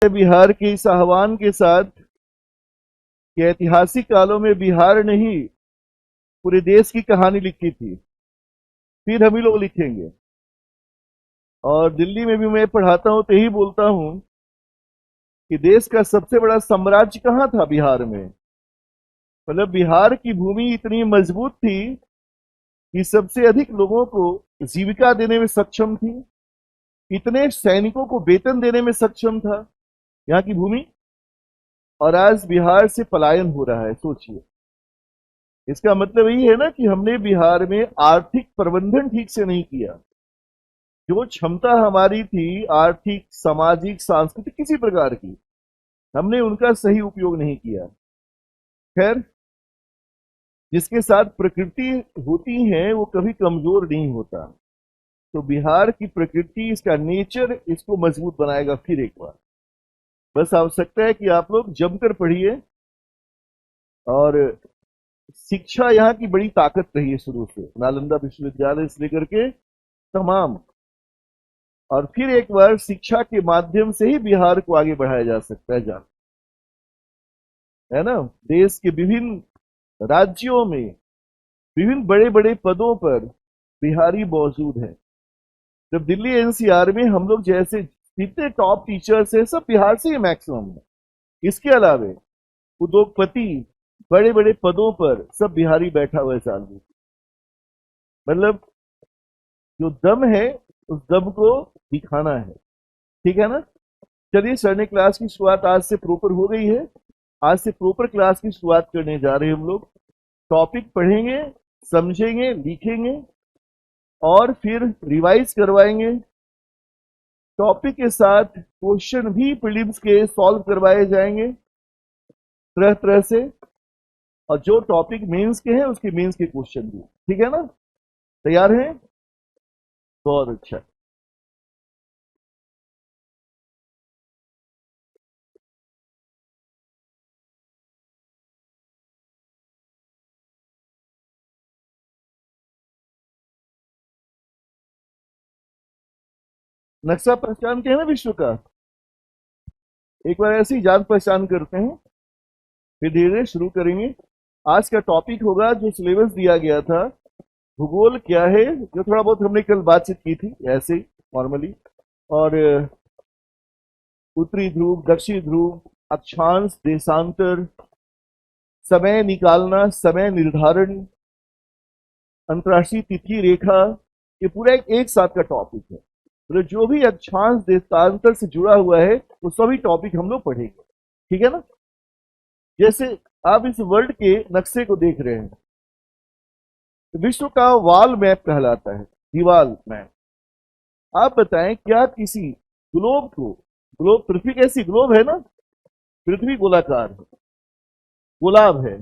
बिहार के इस आह्वान के साथ कि ऐतिहासिक कालों में बिहार ने ही पूरे देश की कहानी लिखी थी, फिर हम ही लोग लिखेंगे। और दिल्ली में भी मैं पढ़ाता हूं तो यही बोलता हूं कि देश का सबसे बड़ा साम्राज्य कहां था? बिहार में। मतलब बिहार की भूमि इतनी मजबूत थी कि सबसे अधिक लोगों को जीविका देने में सक्षम थी, इतने सैनिकों को वेतन देने में सक्षम था यहाँ की भूमि। और आज बिहार से पलायन हो रहा है। सोचिए, इसका मतलब यही है ना कि हमने बिहार में आर्थिक प्रबंधन ठीक से नहीं किया। जो क्षमता हमारी थी आर्थिक, सामाजिक, सांस्कृतिक किसी प्रकार की, हमने उनका सही उपयोग नहीं किया। खैर, जिसके साथ प्रकृति होती है वो कभी कमजोर नहीं होता। तो बिहार की प्रकृति, इसका नेचर इसको मजबूत बनाएगा। फिर एक बार बस आवश्यकता है कि आप लोग जमकर पढ़िए। और शिक्षा यहाँ की बड़ी ताकत रही है शुरू से, नालंदा विश्वविद्यालय से लेकर के तमाम। और फिर एक बार शिक्षा के माध्यम से ही बिहार को आगे बढ़ाया जा सकता है। जान है ना, देश के विभिन्न राज्यों में विभिन्न बड़े बड़े पदों पर बिहारी मौजूद है। जब दिल्ली एनसीआर में हम लोग जैसे जितने टॉप टीचर्स हैं सब बिहार से ही मैक्सिमम है। इसके अलावे उद्योगपति बड़े बड़े पदों पर सब बिहारी बैठा हुआ है साल में। मतलब जो दम है उस दम को दिखाना है। ठीक है ना। चलिए, सर ने क्लास की शुरुआत आज से प्रॉपर हो गई है। आज से प्रॉपर क्लास की शुरुआत करने जा रहे हैं हम लोग। टॉपिक पढ़ेंगे, समझेंगे, लिखेंगे और फिर रिवाइज करवाएंगे। टॉपिक के साथ क्वेश्चन भी प्रीलिम्स के सॉल्व करवाए जाएंगे तरह तरह से। और जो टॉपिक मेंस के हैं उसके मेंस के क्वेश्चन भी। ठीक है ना। तैयार हैं? बहुत अच्छा। नक्शा पहचान के है ना विश्व का। एक बार ऐसे ही जान पहचान करते हैं, फिर धीरे धीरे शुरू करेंगे। आज का टॉपिक होगा जो सिलेबस दिया गया था, भूगोल क्या है, जो थोड़ा बहुत हमने कल बातचीत की थी ऐसे ही नॉर्मली। और उत्तरी ध्रुव, दक्षिणी ध्रुव, अक्षांश, देशांतर, समय निकालना, समय निर्धारण, अंतर्राष्ट्रीय तिथि रेखा, ये पूरा एक साथ का टॉपिक है। तो जो भी अक्षांश देशांतर से जुड़ा हुआ है वो सभी टॉपिक हम लोग पढ़ेंगे। ठीक है ना। जैसे आप इस वर्ल्ड के नक्शे को देख रहे हैं, विश्व का वाल मैप कहलाता है, दीवाल मैप। आप बताएं, क्या किसी ग्लोब को, ग्लोब पृथ्वी कैसी ग्लोब है ना, पृथ्वी गोलाकार है, गोलाब है,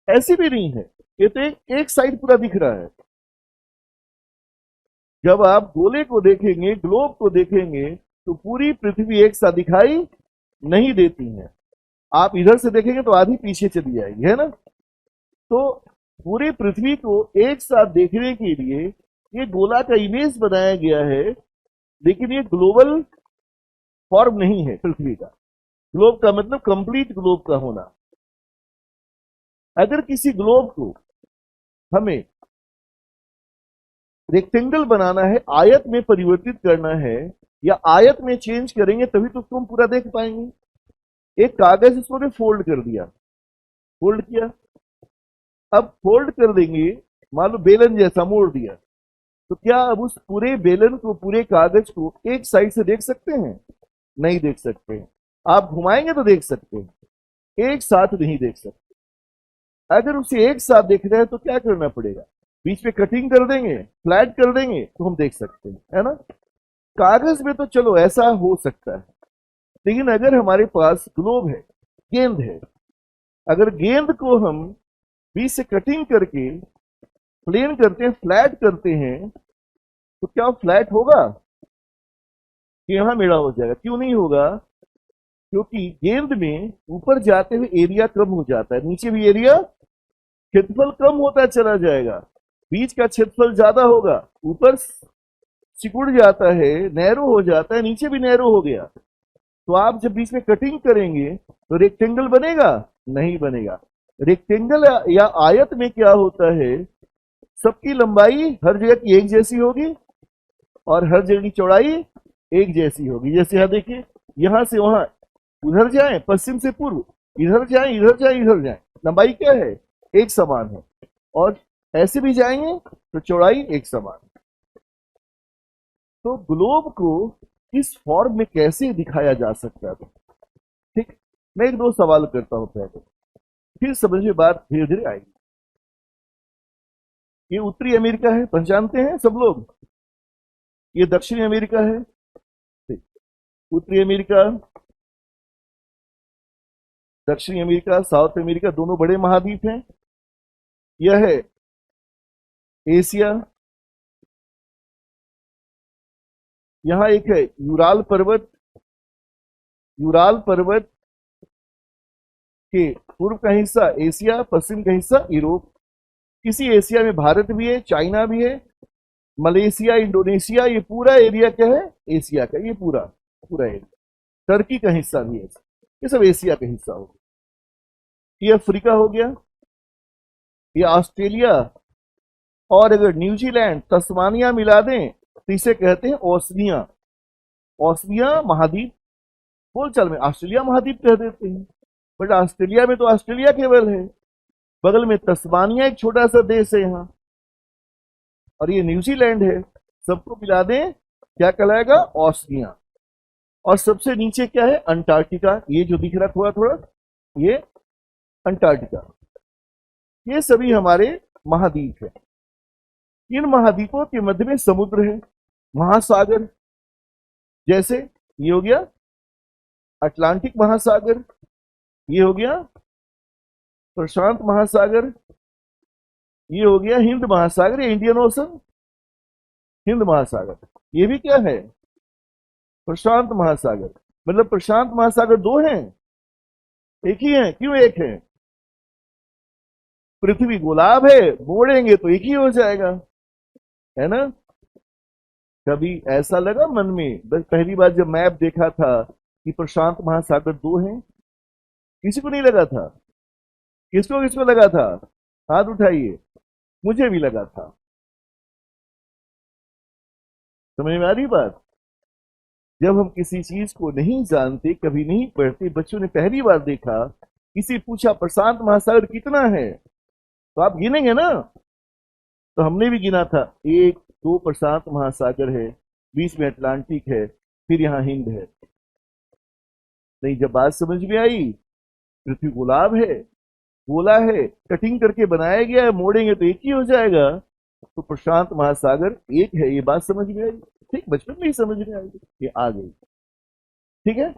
ऐसी भी नहीं है। ये तो एक साइड पूरा दिख रहा है। जब आप गोले को देखेंगे, ग्लोब को देखेंगे, तो पूरी पृथ्वी एक साथ दिखाई नहीं देती है। आप इधर से देखेंगे तो आधी पीछे चली जाएगी, है ना। तो पूरी पृथ्वी को एक साथ देखने के लिए ये गोला का इमेज बनाया गया है, लेकिन ये ग्लोबल फॉर्म नहीं है पृथ्वी का। ग्लोब का मतलब कंप्लीट ग्लोब का होना। अगर किसी ग्लोब को हमें रेक्टेंगल बनाना है, आयत में परिवर्तित करना है, या आयत में चेंज करेंगे तभी तो उसको हम पूरा देख पाएंगे। एक कागज इसको फोल्ड कर दिया, फोल्ड किया, अब फोल्ड कर देंगे, मान लो बेलन जैसा मोड़ दिया, तो क्या अब उस पूरे बेलन को, पूरे कागज को एक साइड से देख सकते हैं? नहीं देख सकते। आप घुमाएंगे तो देख सकते हैं, एक साथ नहीं देख सकते। अगर उसे एक साथ देखना है तो क्या करना पड़ेगा? बीच में कटिंग कर देंगे, फ्लैट कर देंगे तो हम देख सकते हैं, है ना। कागज में तो चलो ऐसा हो सकता है, लेकिन अगर हमारे पास ग्लोब है, गेंद है, अगर गेंद को हम बीच से कटिंग करके प्लेन करते हैं, फ्लैट करते हैं, तो क्या फ्लैट होगा कि यहां मेड़ा हो जाएगा? क्यों नहीं होगा? क्योंकि गेंद में ऊपर जाते हुए एरिया कम हो जाता है, नीचे भी एरिया क्षेत्रफल कम होता चला जाएगा, बीच का क्षेत्रफल ज्यादा होगा, ऊपर सिकुड़ जाता है, नैरो हो जाता है, नीचे भी नैरो हो गया। तो आप जब बीच में कटिंग करेंगे तो रेक्टेंगल बनेगा? नहीं बनेगा। रेक्टेंगल या आयत में क्या होता है, सबकी लंबाई हर जगह की एक जैसी होगी और हर जगह की चौड़ाई एक जैसी होगी। जैसे यहां देखिए, यहां से वहां उधर जाए, पश्चिम से पूर्व, इधर जाए, इधर जाए, इधर जाए, लंबाई क्या है? एक समान है। और ऐसे भी जाएंगे तो चौड़ाई एक समान। तो ग्लोब को इस फॉर्म में कैसे दिखाया जा सकता है? ठीक, मैं एक दो सवाल करता हूं पहले, फिर समझ में बात धीरे धीरे आएगी। ये उत्तरी अमेरिका है, पहचानते हैं सब लोग। ये दक्षिणी अमेरिका है। ठीक, उत्तरी अमेरिका, दक्षिणी अमेरिका, साउथ अमेरिका, दोनों बड़े महाद्वीप हैं। यह है एशिया। यहां एक है यूराल पर्वत। यूराल पर्वत के पूर्व का हिस्सा एशिया, पश्चिम का हिस्सा यूरोप। इसी एशिया में भारत भी है, चाइना भी है, मलेशिया, इंडोनेशिया, ये पूरा एरिया क्या है? एशिया का। ये पूरा पूरा एरिया, टर्की का हिस्सा भी है, ये सब एशिया का हिस्सा हो गया। ये अफ्रीका हो गया, ये ऑस्ट्रेलिया, और अगर न्यूजीलैंड, तस्मानिया मिला दें तो इसे कहते हैं ओसनिया। ओसनिया महाद्वीप। बोलचाल में ऑस्ट्रेलिया महाद्वीप कह देते हैं, बट ऑस्ट्रेलिया में तो ऑस्ट्रेलिया केवल है, बगल में तस्मानिया एक छोटा सा देश है यहाँ, और ये न्यूजीलैंड है। सबको मिला दें क्या कहलाएगा? ओसनिया। और सबसे नीचे क्या है? अंटार्कटिका। ये जो दिख रहा थोड़ा थोड़ा, ये अंटार्कटिका। ये सभी हमारे महाद्वीप है। इन महाद्वीपों के मध्य में समुद्र है, महासागर। जैसे ये हो गया अटलांटिक महासागर, ये हो गया प्रशांत महासागर, ये हो गया हिंद महासागर, इंडियन ओशन, हिंद महासागर। ये भी क्या है? प्रशांत महासागर। मतलब प्रशांत महासागर दो हैं, एक ही है? क्यों एक है? पृथ्वी गोलाब है, मोड़ेंगे तो एक ही हो जाएगा, है ना? कभी ऐसा लगा मन में पहली बार जब मैप देखा था कि प्रशांत महासागर दो हैं? किसी को नहीं लगा था? किसको किसको लगा था? हाथ उठाइए। मुझे भी लगा था। समझ में आ रही बात? जब हम किसी चीज को नहीं जानते, कभी नहीं पढ़ते, बच्चों ने पहली बार देखा, किसी पूछा प्रशांत महासागर कितना है, तो आप गिनेंगे ना? तो हमने भी गिना था, एक दो प्रशांत महासागर है, बीच में अटलांटिक है, फिर यहां हिंद है। नहीं, जब बात समझ में आई, पृथ्वी गोलाब है, गोला है, कटिंग करके बनाया गया है, मोड़ेंगे तो एक ही हो जाएगा, तो प्रशांत महासागर एक है। ये बात समझ में आई? ठीक, बचपन में ही समझ में आई, ये आ गई। ठीक है,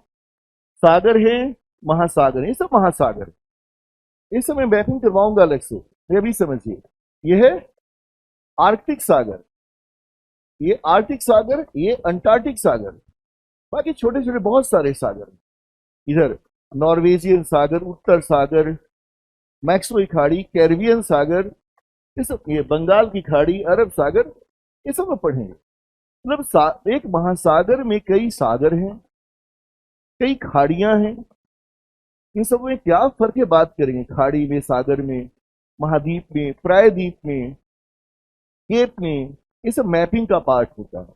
सागर है, महासागर, ये सब महासागर। इस समय मैपिंग करवाऊंगा अलग से, ये अभी समझिए। ये है आर्कटिक सागर, ये आर्कटिक सागर, ये अंटार्कटिक सागर, बाकी छोटे छोटे बहुत सारे सागर। इधर नॉर्वेजियन सागर, उत्तर सागर, मैक्सोई खाड़ी, कैरिबियन सागर, ये सब, ये बंगाल की खाड़ी, अरब सागर, ये सब लोग पढ़ेंगे। मतलब एक महासागर में कई सागर हैं, कई खाड़ियां हैं। इन सब में क्या फर्क है बात करेंगे। खाड़ी में, सागर में, महाद्वीप में, प्रायद्वीप में, केप में, ये सब मैपिंग का पार्ट होता है।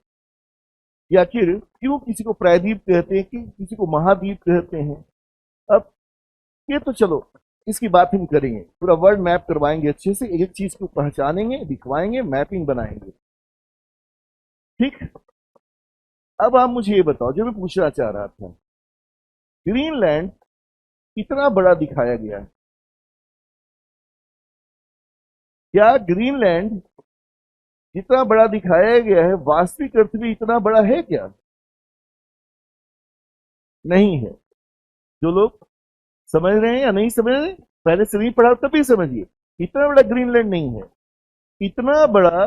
या आखिर क्यों किसी को प्रायद्वीप कहते हैं, कि किसी को महाद्वीप कहते हैं? अब ये तो चलो इसकी बात हम करेंगे, पूरा वर्ल्ड मैप करवाएंगे अच्छे से, एक एक चीज को पहचानेंगे, दिखवाएंगे, मैपिंग बनाएंगे। ठीक, अब आप मुझे ये बताओ, जो मैं पूछना चाह रहा था, ग्रीनलैंड इतना बड़ा दिखाया गया है, क्या ग्रीनलैंड जितना बड़ा दिखाया गया है वास्तविक अर्थ में इतना बड़ा है क्या? नहीं है। जो लोग समझ रहे हैं या नहीं समझ रहे, पहले से नहीं पढ़ा तभी समझिए, इतना बड़ा ग्रीनलैंड नहीं है, इतना बड़ा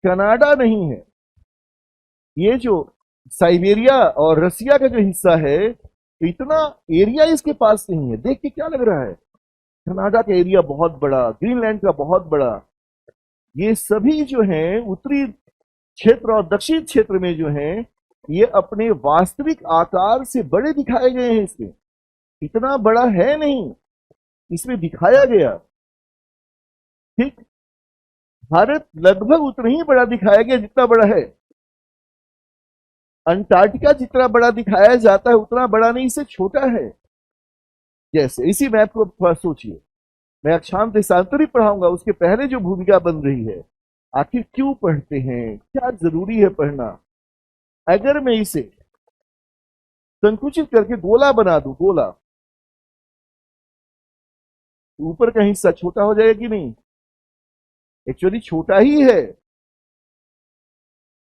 कनाडा नहीं है। ये जो साइबेरिया और रसिया का जो हिस्सा है, इतना एरिया इसके पास नहीं है। देख के क्या लग रहा है? कनाडा का एरिया बहुत बड़ा, ग्रीनलैंड का बहुत बड़ा, ये सभी जो हैं उत्तरी क्षेत्र और दक्षिण क्षेत्र में जो हैं ये अपने वास्तविक आकार से बड़े दिखाए गए हैं। इसमें इतना बड़ा है नहीं, इसमें दिखाया गया। ठीक, भारत लगभग उतना ही बड़ा दिखाया गया जितना बड़ा है। अंटार्कटिका जितना बड़ा दिखाया जाता है उतना बड़ा नहीं, इससे छोटा है। जैसे इसी मैप को थोड़ा सोचिए, मैं अक्षांश देशांतरी पढ़ाऊंगा, उसके पहले जो भूमिका बन रही है, आखिर क्यों पढ़ते हैं, क्या जरूरी है पढ़ना। अगर मैं इसे संकुचित करके गोला बना दूं, गोला, ऊपर का हिस्सा छोटा हो जाएगा कि नहीं? एक्चुअली छोटा ही है।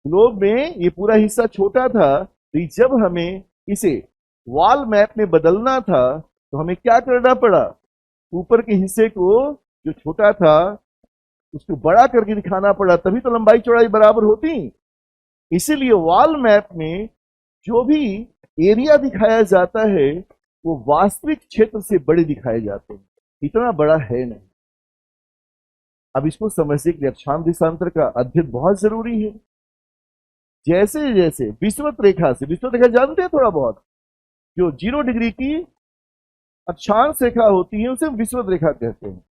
ग्लोब में ये पूरा हिस्सा छोटा था, तो जब हमें इसे वॉल मैप में बदलना था तो हमें क्या करना पड़ा? ऊपर के हिस्से को जो छोटा था उसको बड़ा करके दिखाना पड़ा, तभी तो लंबाई चौड़ाई बराबर होती। इसीलिए वॉल मैप में जो भी एरिया दिखाया जाता है वो वास्तविक क्षेत्र से बड़े दिखाए जाते हैं, इतना बड़ा है नहीं। अब इसको समझने के लिए अक्षांश देशांतर का अध्ययन बहुत जरूरी है। जैसे जैसे विषुवत रेखा से, विषुवत रेखा जानते हैं थोड़ा बहुत, जो 0 डिग्री की अक्षांश रेखा होती है उसे विषुवत रेखा कहते हैं।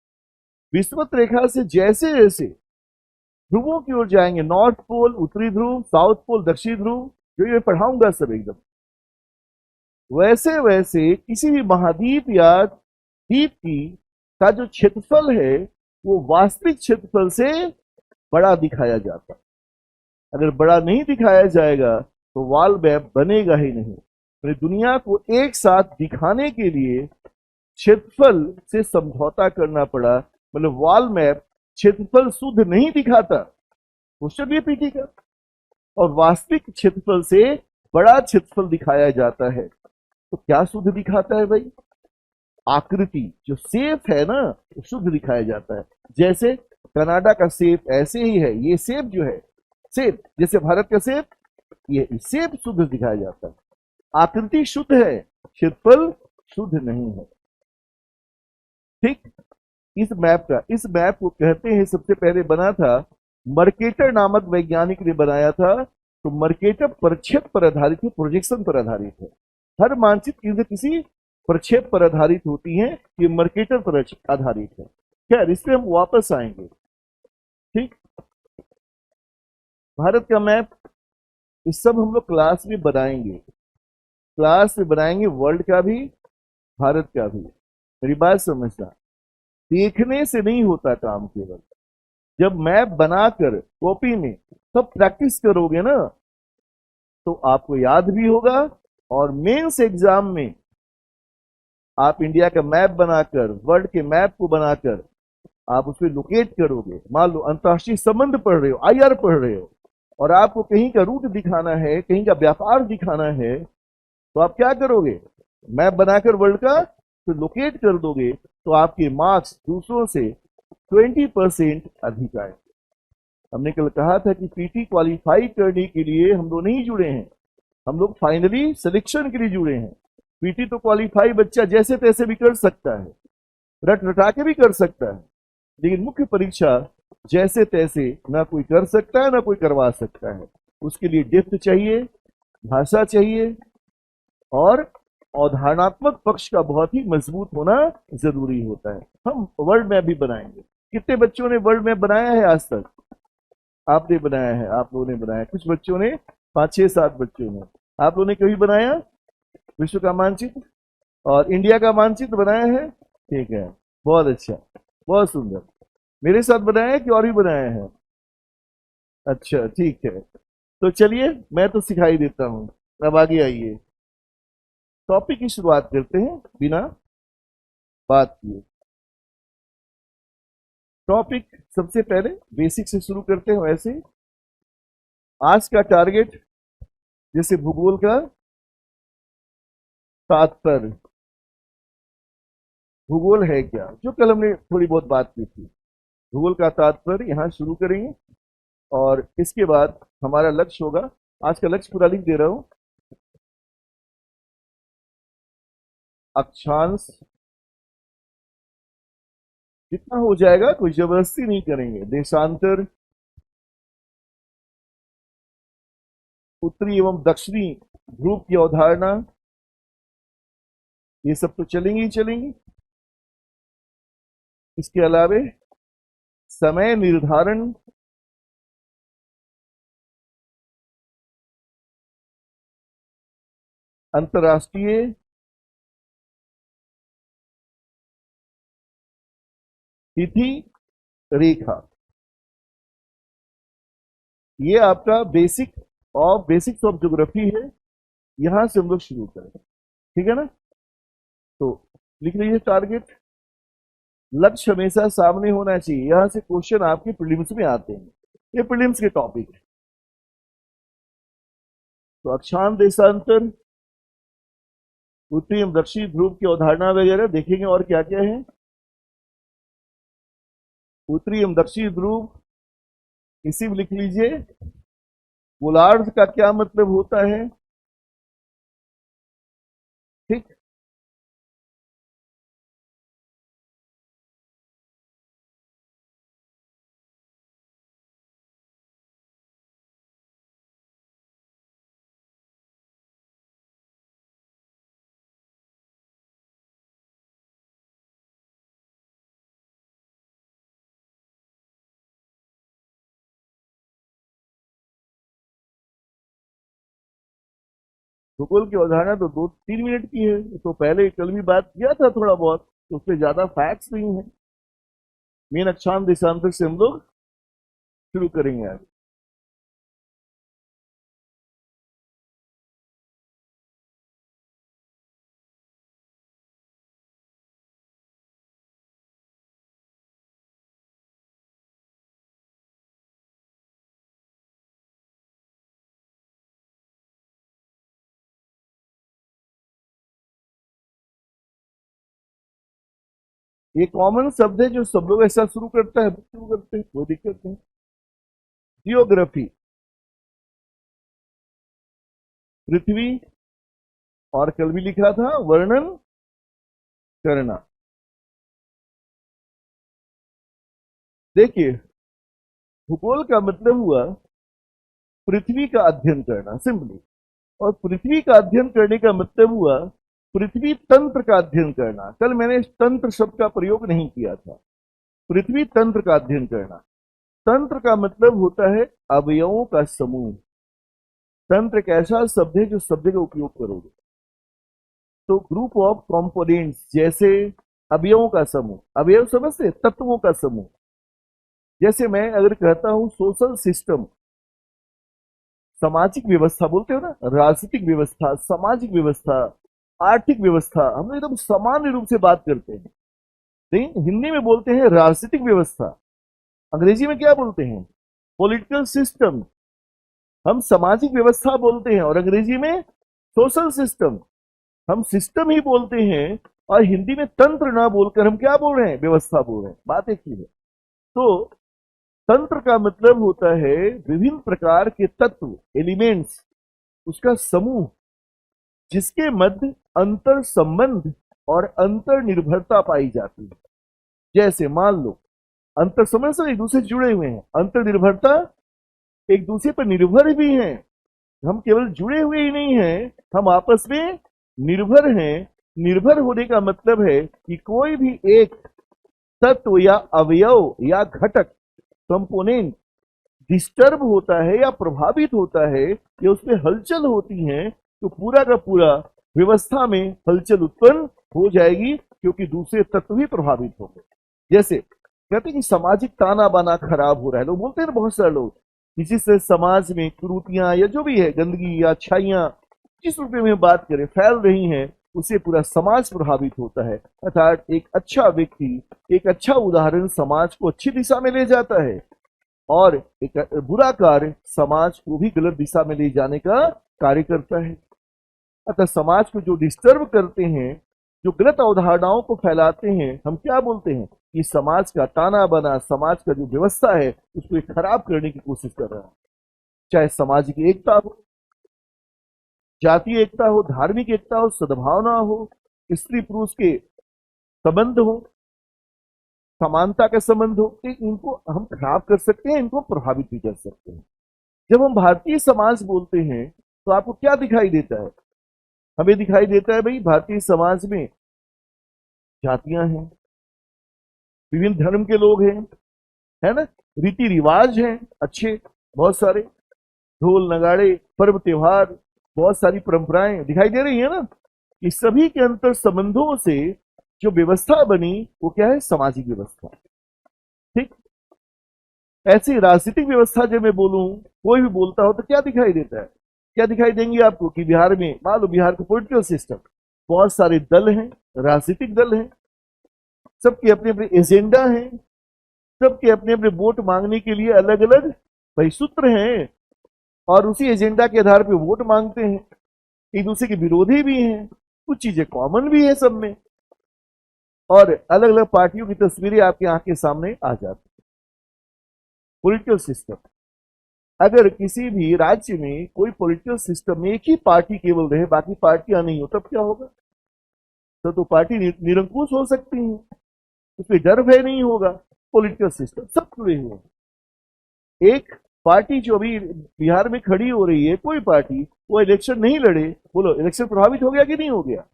विषुवत रेखा से जैसे जैसे ध्रुवों की ओर जाएंगे, नॉर्थ पोल उत्तरी ध्रुव, साउथ पोल दक्षिण ध्रुव, जो ये पढ़ाऊंगा सब एकदम, वैसे वैसे किसी भी महाद्वीप या द्वीप की का जो क्षेत्रफल है वो वास्तविक क्षेत्रफल से बड़ा दिखाया जाता है। अगर बड़ा नहीं दिखाया जाएगा तो वॉल मैप बनेगा ही नहीं। तो दुनिया को एक साथ दिखाने के लिए क्षेत्रफल से समझौता करना पड़ा। मतलब वॉल मैप क्षेत्रफल शुद्ध नहीं दिखाता, क्वेश्चन ये पीटी का, और वास्तविक क्षेत्रफल से बड़ा क्षेत्रफल दिखाया जाता है। तो क्या शुद्ध दिखाता है भाई? आकृति, जो शेप है ना, वो शुद्ध दिखाया जाता है। जैसे कनाडा का शेप ऐसे ही है, ये शेप जो है, शेप जैसे भारत का शेप, ये शेप शुद्ध दिखाया जाता है। आकृति शुद्ध है, क्षेत्रफल शुद्ध नहीं है। ठीक, इस मैप को कहते हैं, सबसे पहले बना था मर्केटर नामक वैज्ञानिक ने बनाया था। तो मर्केटर प्रक्षेप पर आधारित है, प्रोजेक्शन पर आधारित है। हर मानचित्र किसी प्रक्षेप पर आधारित होती है, ये मर्केटर पर आधारित है। खैर, इस पे हम वापस आएंगे। ठीक, भारत का मैप इस सब हम लोग क्लास में बनाएंगे, क्लास में बनाएंगे, वर्ल्ड का भी भारत का भी। मेरी बात समझना, देखने से नहीं होता काम। केवल जब मैप बनाकर कॉपी में सब प्रैक्टिस करोगे ना तो आपको याद भी होगा, और मेंस एग्जाम में आप इंडिया का मैप बनाकर, वर्ल्ड के मैप को बनाकर आप उसमें लोकेट करोगे। मान लो अंतर्राष्ट्रीय संबंध पढ़ रहे हो, आईआर पढ़ रहे हो, और आपको कहीं का रूट दिखाना है, कहीं का व्यापार दिखाना है, तो आप क्या करोगे? मैप बनाकर वर्ल्ड का तो लोकेट कर दोगे, तो आपके मार्क्स दूसरों से 20% अधिक आए। हमने कल कहा था कि पीटी क्वालिफाई करने के लिए हम लोग नहीं जुड़े हैं, हम लोग फाइनली सिलेक्शन के लिए जुड़े हैं। पीटी तो क्वालिफाई बच्चा जैसे तैसे भी कर सकता है, रट रटा के भी कर सकता है, लेकिन मुख्य परीक्षा जैसे तैसे ना कोई कर सकता है ना कोई करवा सकता है। उसके लिए डेप्थ चाहिए, भाषा चाहिए, और अवधारणात्मक पक्ष का बहुत ही मजबूत होना जरूरी होता है। हम वर्ल्ड मैप भी बनाएंगे। कितने बच्चों ने वर्ल्ड मैप बनाया है आज तक? आपने बनाया है, आप लोगों ने बनाया, कुछ बच्चों ने, 5-6-7 बच्चों ने। आप लोगों ने कभी बनाया विश्व का मानचित्र और इंडिया का मानचित्र बनाया है? ठीक है, बहुत अच्छा, बहुत सुंदर। मेरे साथ बनाया है कि और भी बनाया है? अच्छा, ठीक है, तो चलिए मैं तो सिखाई देता हूं। अब आगे आइए, टॉपिक की शुरुआत करते हैं बिना बात किए। टॉपिक सबसे पहले बेसिक से शुरू करते हैं। वैसे आज का टारगेट, जैसे भूगोल का तात्पर्य, भूगोल है क्या, जो कल हमने थोड़ी बहुत बात की थी, भूगोल का तात्पर्य यहां शुरू करेंगे। और इसके बाद हमारा लक्ष्य होगा, आज का लक्ष्य पूरा लिख दे रहा हूं, अक्षांश जितना हो जाएगा, कोई जबरदस्ती नहीं करेंगे। देशांतर, उत्तरी एवं दक्षिणी ध्रुव की अवधारणा, ये सब तो चलेंगी ही चलेंगी। इसके अलावे समय निर्धारण, अंतर्राष्ट्रीय तिथि रेखा, ये आपका बेसिक्स ऑफ ज्योग्राफी है। यहां से हम लोग शुरू करें, ठीक है ना। तो लिख लीजिए टारगेट। लक्ष्य हमेशा सामने होना चाहिए। यहां से क्वेश्चन आपके प्रीलिम्स में आते हैं, ये प्रीलिम्स के टॉपिक है। तो अक्षांश देशांतर, उत्तरी एवं दक्षिणी ध्रुव की अवधारणा वगैरह देखेंगे। और क्या क्या है, उत्तरी एवं दक्षिणी ध्रुव, इसी में लिख लीजिए गोलार्ध का क्या मतलब होता है, ठीक। भूगोल की अवधारणा तो 2-3 मिनट की है, तो पहले कल भी बात किया था थोड़ा बहुत, तो उससे ज्यादा फैक्ट्स नहीं है। मेन अक्षांश देशांतर से हम लोग शुरू करेंगे आज। ये कॉमन शब्द है जो सब लोग ऐसा शुरू करता है, शुरू करते हैं, कोई दिक्कत नहीं। जियोग्राफी, पृथ्वी, और कल भी लिखा था वर्णन करना। देखिए, भूगोल का मतलब हुआ पृथ्वी का अध्ययन करना, सिंपली। और पृथ्वी का अध्ययन करने का मतलब हुआ पृथ्वी तंत्र का अध्ययन करना। कल मैंने इस तंत्र शब्द का प्रयोग नहीं किया था। पृथ्वी तंत्र का अध्ययन करना, तंत्र का मतलब होता है अवयवों का समूह। तंत्र एक ऐसा शब्द है जो शब्द का उपयोग करोगे तो ग्रुप ऑफ कंपोनेंट्स, जैसे अवयवों का समूह, अवयव समझते, तत्वों का समूह। जैसे मैं अगर कहता हूं सोशल सिस्टम, सामाजिक व्यवस्था बोलते हो ना, राजनीतिक व्यवस्था, सामाजिक व्यवस्था, आर्थिक व्यवस्था, हम लोग एकदम सामान्य रूप से बात करते हैं। लेकिन हिंदी में बोलते हैं राजनीतिक व्यवस्था, अंग्रेजी में क्या बोलते हैं, पॉलिटिकल सिस्टम। हम सामाजिक व्यवस्था बोलते हैं और अंग्रेजी में सोशल सिस्टम। हम सिस्टम ही बोलते हैं और हिंदी में तंत्र ना बोलकर हम क्या बोल रहे हैं, व्यवस्था बोल रहे हैं। बात एक ही है। तो तंत्र का मतलब होता है विभिन्न प्रकार के तत्व, एलिमेंट्स, उसका समूह, जिसके मध्य अंतर संबंध और अंतर निर्भरता पाई जाती है। जैसे मान लो, अंतर संबंध से एक दूसरे से जुड़े हुए हैं, अंतर निर्भरता, एक दूसरे पर निर्भर भी हैं। हम केवल जुड़े हुए ही नहीं हैं, हम आपस में निर्भर हैं। निर्भर होने का मतलब है कि कोई भी एक तत्व या अवयव या घटक, कंपोनेंट डिस्टर्ब होता है या प्रभावित होता है या उसमें हलचल होती है, तो पूरा का पूरा व्यवस्था में हलचल उत्पन्न हो जाएगी, क्योंकि दूसरे तत्व भी प्रभावित होंगे। जैसे कहते हैं कि सामाजिक ताना बाना खराब हो रहा है, लोग बोलते हैं बहुत सारे लोग, किसी से समाज में कुरीतियां या जो भी है, गंदगी या अच्छाइयां जिस रूप में बात करें फैल रही हैं, उससे पूरा समाज प्रभावित होता है। अर्थात एक अच्छा व्यक्ति, एक अच्छा उदाहरण समाज को अच्छी दिशा में ले जाता है, और एक बुरा कार्य समाज को भी गलत दिशा में ले जाने का कार्य करता है। अतः समाज को जो डिस्टर्ब करते हैं, जो गलत अवधारणाओं को फैलाते हैं, हम क्या बोलते हैं कि समाज का ताना बना, समाज का जो व्यवस्था है उसको खराब करने की कोशिश कर रहा है। चाहे सामाजिक एकता हो, जातीय एकता हो, धार्मिक एकता हो, सद्भावना हो, स्त्री पुरुष के संबंध हो, समानता का संबंध हो, कि इनको हम खराब कर सकते हैं, इनको प्रभावित भी कर सकते हैं। जब हम भारतीय समाज बोलते हैं तो आपको क्या दिखाई देता है? हमें दिखाई देता है भाई भारतीय समाज में जातियां हैं, विभिन्न धर्म के लोग हैं, है ना, रीति रिवाज हैं अच्छे बहुत सारे, ढोल नगाड़े, पर्व त्योहार, बहुत सारी परंपराएं दिखाई दे रही है ना। इस सभी के अंतर संबंधों से जो व्यवस्था बनी वो क्या है? सामाजिक व्यवस्था। ठीक, ऐसी राजनीतिक व्यवस्था जब मैं बोलूं, कोई भी बोलता हो तो क्या दिखाई देता है? क्या दिखाई देंगे आपको कि बिहार में, मान लो बिहार का पॉलिटिकल सिस्टम, बहुत सारे दल हैं, राजनीतिक दल हैं, सबके अपने अपने एजेंडा हैं, सबके अपने अपने वोट मांगने के लिए अलग अलग परिसूत्र हैं, और उसी एजेंडा के आधार पर वोट मांगते हैं। एक दूसरे के विरोधी भी हैं, कुछ चीजें कॉमन भी है सब में, और अलग अलग पार्टियों की तस्वीरें आपकी आंख के सामने आ जाती। पॉलिटिकल सिस्टम, अगर किसी भी राज्य में कोई पॉलिटिकल सिस्टम में एक ही पार्टी केवल रहे, बाकी पार्टियां नहीं हो, तब क्या होगा? तो पार्टी निरंकुश हो सकती है, उसमें डर भय नहीं होगा। पॉलिटिकल सिस्टम सब जुड़े हुए। एक पार्टी जो अभी बिहार में खड़ी हो रही है, कोई पार्टी वो इलेक्शन नहीं लड़े, बोलो इलेक्शन प्रभावित हो गया कि नहीं हो गया?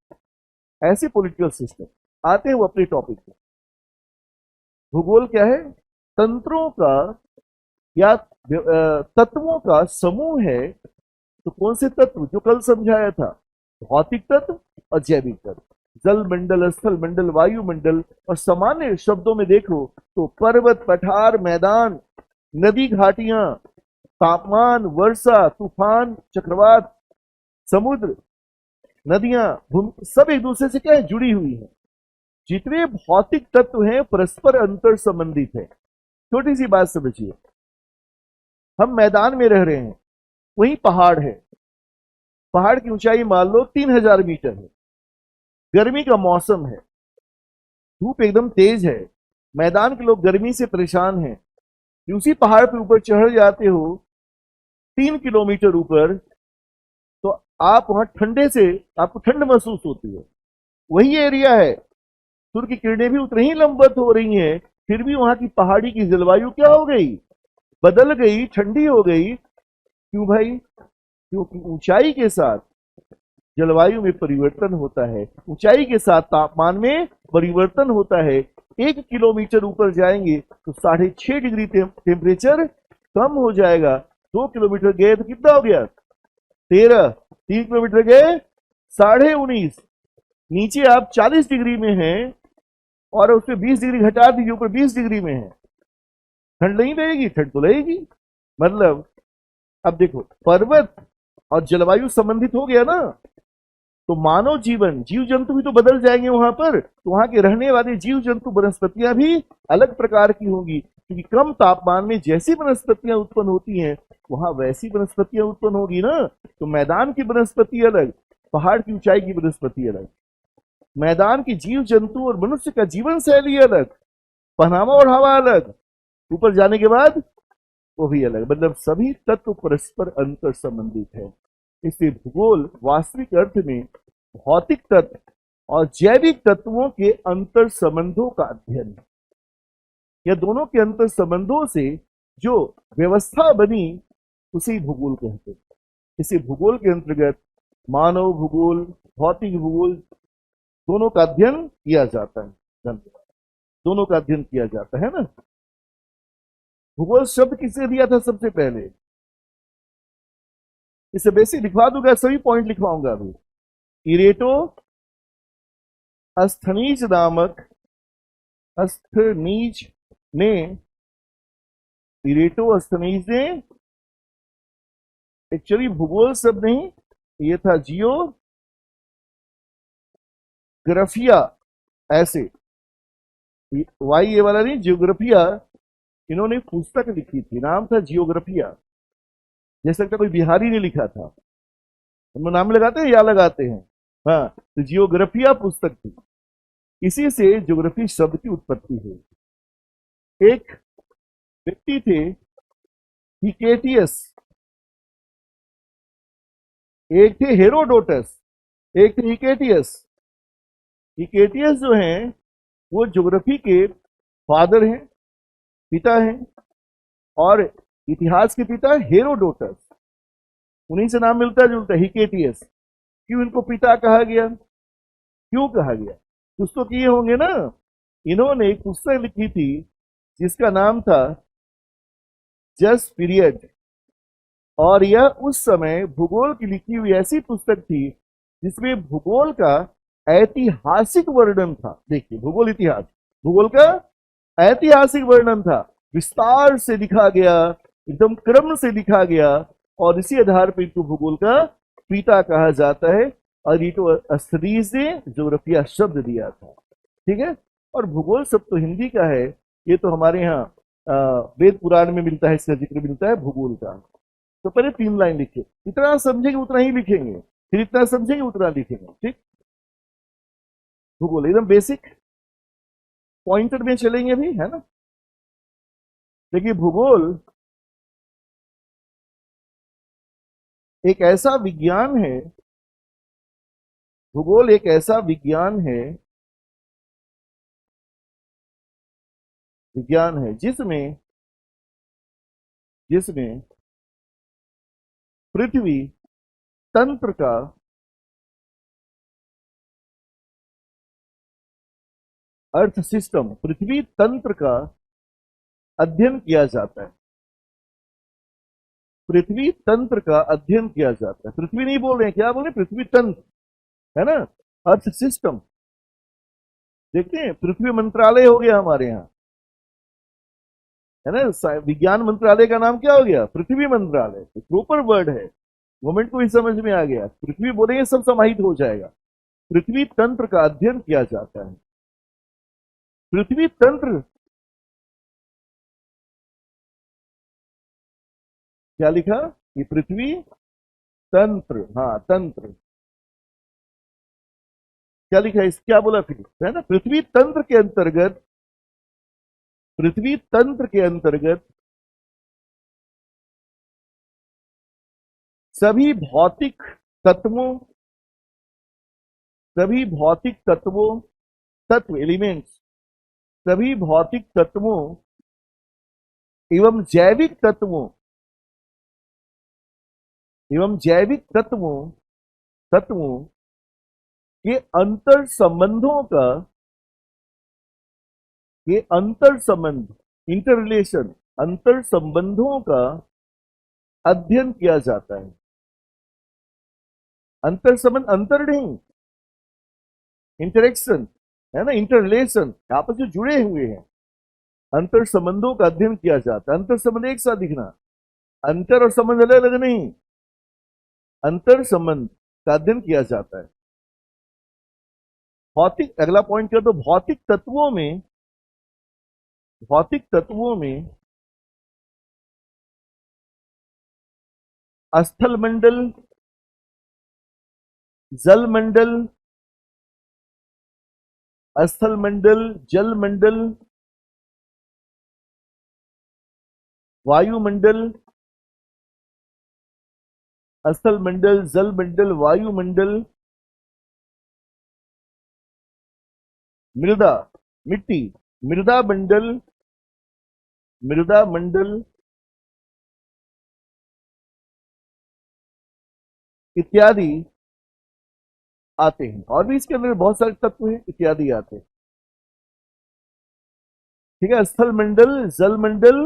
ऐसे पॉलिटिकल सिस्टम आते हैं वो अपने टॉपिक पे। भूगोल क्या है? तंत्रों का या तत्वों का समूह है। तो कौन से तत्व? जो कल समझाया था, भौतिक तत्व और जैविक तत्व, जल मंडल, स्थल मंडल, वायु मंडल। और सामान्य शब्दों में देखो तो पर्वत, पठार, मैदान, नदी, घाटियां, तापमान, वर्षा, तूफान, चक्रवात, समुद्र, नदियां, भूमि, सब एक दूसरे से क्या है? जुड़ी हुई है। जितने भौतिक तत्व हैं परस्पर अंतर संबंधित है। छोटी सी बात समझिए, हम मैदान में रह रहे हैं, वहीं पहाड़ है, पहाड़ की ऊंचाई मान लो 3000 मीटर है, गर्मी का मौसम है, धूप एकदम तेज है, मैदान के लोग गर्मी से परेशान हैं, उसी पहाड़ पे ऊपर चढ़ जाते हो 3 किलोमीटर ऊपर, तो आप वहां ठंडे से, आपको ठंड महसूस होती है। वही एरिया है, सूर्य की किरणें भी उतनी ही लंबवत हो रही हैं, फिर भी वहां की पहाड़ी की जलवायु क्या हो गई? बदल गई, ठंडी हो गई। क्यों भाई? क्योंकि ऊंचाई के साथ जलवायु में परिवर्तन होता है, ऊंचाई के साथ तापमान में परिवर्तन होता है। 1 किलोमीटर ऊपर जाएंगे तो 6.5 डिग्री टेम्परेचर कम हो जाएगा। 2 किलोमीटर गए तो कितना हो गया? 13। 3 किलोमीटर गए 19.5। नीचे आप 40 डिग्री में हैं और उसमें 20 डिग्री घटा दीजिए, ऊपर 20 डिग्री में है, ठंड नहीं लगेगी? ठंड तो लगेगी। मतलब अब देखो, पर्वत और जलवायु संबंधित हो गया ना, तो मानव जीवन, जीव जंतु भी तो बदल जाएंगे वहां पर। तो वहां के रहने वाले जीव जंतु, वनस्पतियां भी अलग प्रकार की होंगी, क्योंकि कम तापमान में जैसी वनस्पतियां उत्पन्न होती हैं वहां वैसी वनस्पतियां उत्पन्न होगी ना। तो मैदान की वनस्पति अलग, पहाड़ की ऊंचाई की वनस्पति अलग, मैदान की जीव जंतु और मनुष्य का जीवन शैली अलग, पहनावा और हवा अलग, ऊपर जाने के बाद वो भी अलग। मतलब सभी तत्व परस्पर अंतर संबंधित है। इसलिए भूगोल वास्तविक अर्थ में भौतिक तत्व और जैविक तत्वों के अंतर संबंधों का अध्ययन है। यह दोनों के अंतर संबंधों से जो व्यवस्था बनी उसे भूगोल कहते हैं। इसी भूगोल के अंतर्गत मानव भूगोल, भौतिक भूगोल दोनों का अध्ययन किया जाता है। दोनों का अध्ययन किया जाता है ना। भूगोल शब्द किसने दिया था सबसे पहले? इसे बेसिक लिखवा दूंगा, सभी पॉइंट लिखवाऊंगा अभी। इरेटो अस्थनीज नामक, अस्थनीज ने, इरेटो अस्थनीज ने, एक्चुअली भूगोल शब्द नहीं, ये था जियोग्राफिया, ऐसे वाई ये वाला नहीं, जियोग्राफिया। इन्होंने पुस्तक लिखी थी, नाम था जियोग्राफिया। जैसे लगता कोई बिहारी ने लिखा था। हम नाम लगाते हैं या लगाते हैं? हाँ, तो जियोग्राफिया पुस्तक थी, इसी से ज्योग्राफी शब्द की उत्पत्ति हुई। एक व्यक्ति थे हिकेटियस, एक थे हेरोडोटस, एक थे हिकेटियस। हिकेटियस जो हैं वो ज्योग्राफी के फादर हैं, पिता हैं, और इतिहास के पिता हेरोडोटस, उन्हीं से नाम मिलता जुलता, हिकेटियस। क्यों इनको पिता कहा गया, क्यों कहा गया? कुछ तो किए होंगे ना। इन्होंने एक पुस्तक लिखी थी जिसका नाम था जस्ट पीरियड, और यह उस समय भूगोल की लिखी हुई ऐसी पुस्तक थी जिसमें भूगोल का ऐतिहासिक वर्णन था। देखिए, भूगोल इतिहास, भूगोल का ऐतिहासिक वर्णन था, विस्तार से लिखा गया, एकदम क्रम से लिखा गया, और इसी आधार पर इनको भूगोल का पिता कहा जाता है। और ये तो स्टडीज ने ज्योग्राफिया शब्द दिया था, ठीक है। और भूगोल शब्द तो हिंदी का है, ये तो हमारे यहाँ वेद पुराण में मिलता है, इसका जिक्र मिलता है भूगोल का। तो पहले 3 लाइन लिखे, इतना समझेंगे उतना ही लिखेंगे, फिर इतना समझेंगे उतना लिखेंगे, ठीक। भूगोल एकदम बेसिक पॉइंटर में चलेंगे भी, है ना। देखिए, भूगोल एक ऐसा विज्ञान है, भूगोल एक ऐसा विज्ञान है, जिसमें जिसमें पृथ्वी तंत्र का अर्थ सिस्टम, पृथ्वी तंत्र का अध्ययन किया जाता है। पृथ्वी तंत्र का अध्ययन किया जाता है। पृथ्वी नहीं बोल रहे हैं, क्या बोल रहे हैं? पृथ्वी तंत्र, है ना, अर्थ सिस्टम। देखते हैं, पृथ्वी मंत्रालय हो गया हमारे यहाँ, है ना। विज्ञान मंत्रालय का नाम क्या हो गया? पृथ्वी मंत्रालय। प्रॉपर वर्ड है, गवर्नमेंट को भी समझ में आ गया। पृथ्वी बोलेंगे सब समाहित हो जाएगा। पृथ्वी तंत्र का अध्ययन किया जाता है। पृथ्वी तंत्र क्या लिखा? ये पृथ्वी तंत्र, हाँ तंत्र, क्या लिखा है? इस क्या बोला फिर, है ना। पृथ्वी तंत्र के अंतर्गत, पृथ्वी तंत्र के अंतर्गत सभी भौतिक तत्वों, सभी भौतिक तत्वों, तत्व एलिमेंट्स, सभी भौतिक तत्वों एवं जैविक तत्वों, एवं जैविक तत्वों तत्वों के अंतर संबंधों का, ये अंतर संबंध, इंटर रिलेशन, अंतर संबंधों का अध्ययन किया जाता है। अंतर संबंध, अंतर नहीं, इंटरेक्शन, है ना, इंटर रिलेशन, आपस में जुड़े हुए हैं। अंतर संबंधों का अध्ययन किया जाता है। अंतर संबंध एक साथ दिखना, अंतर और संबंध अलग अलग नहीं, अंतर संबंध का अध्ययन किया जाता है। भौतिक, अगला पॉइंट कर दो, भौतिक तत्वों में, भौतिक तत्वों में स्थल मंडल, जल मंडल, स्थल मंडल, जल मंडल, वायुमंडल, स्थल मंडल, जल मंडल, वायुमंडल, मृदा, मिट्टी, मृदा मंडल, मृदा मंडल इत्यादि आते हैं। और भी इसके अंदर बहुत सारे तत्व हैं, इत्यादि आते हैं, ठीक है। स्थल मंडल, जल मंडल,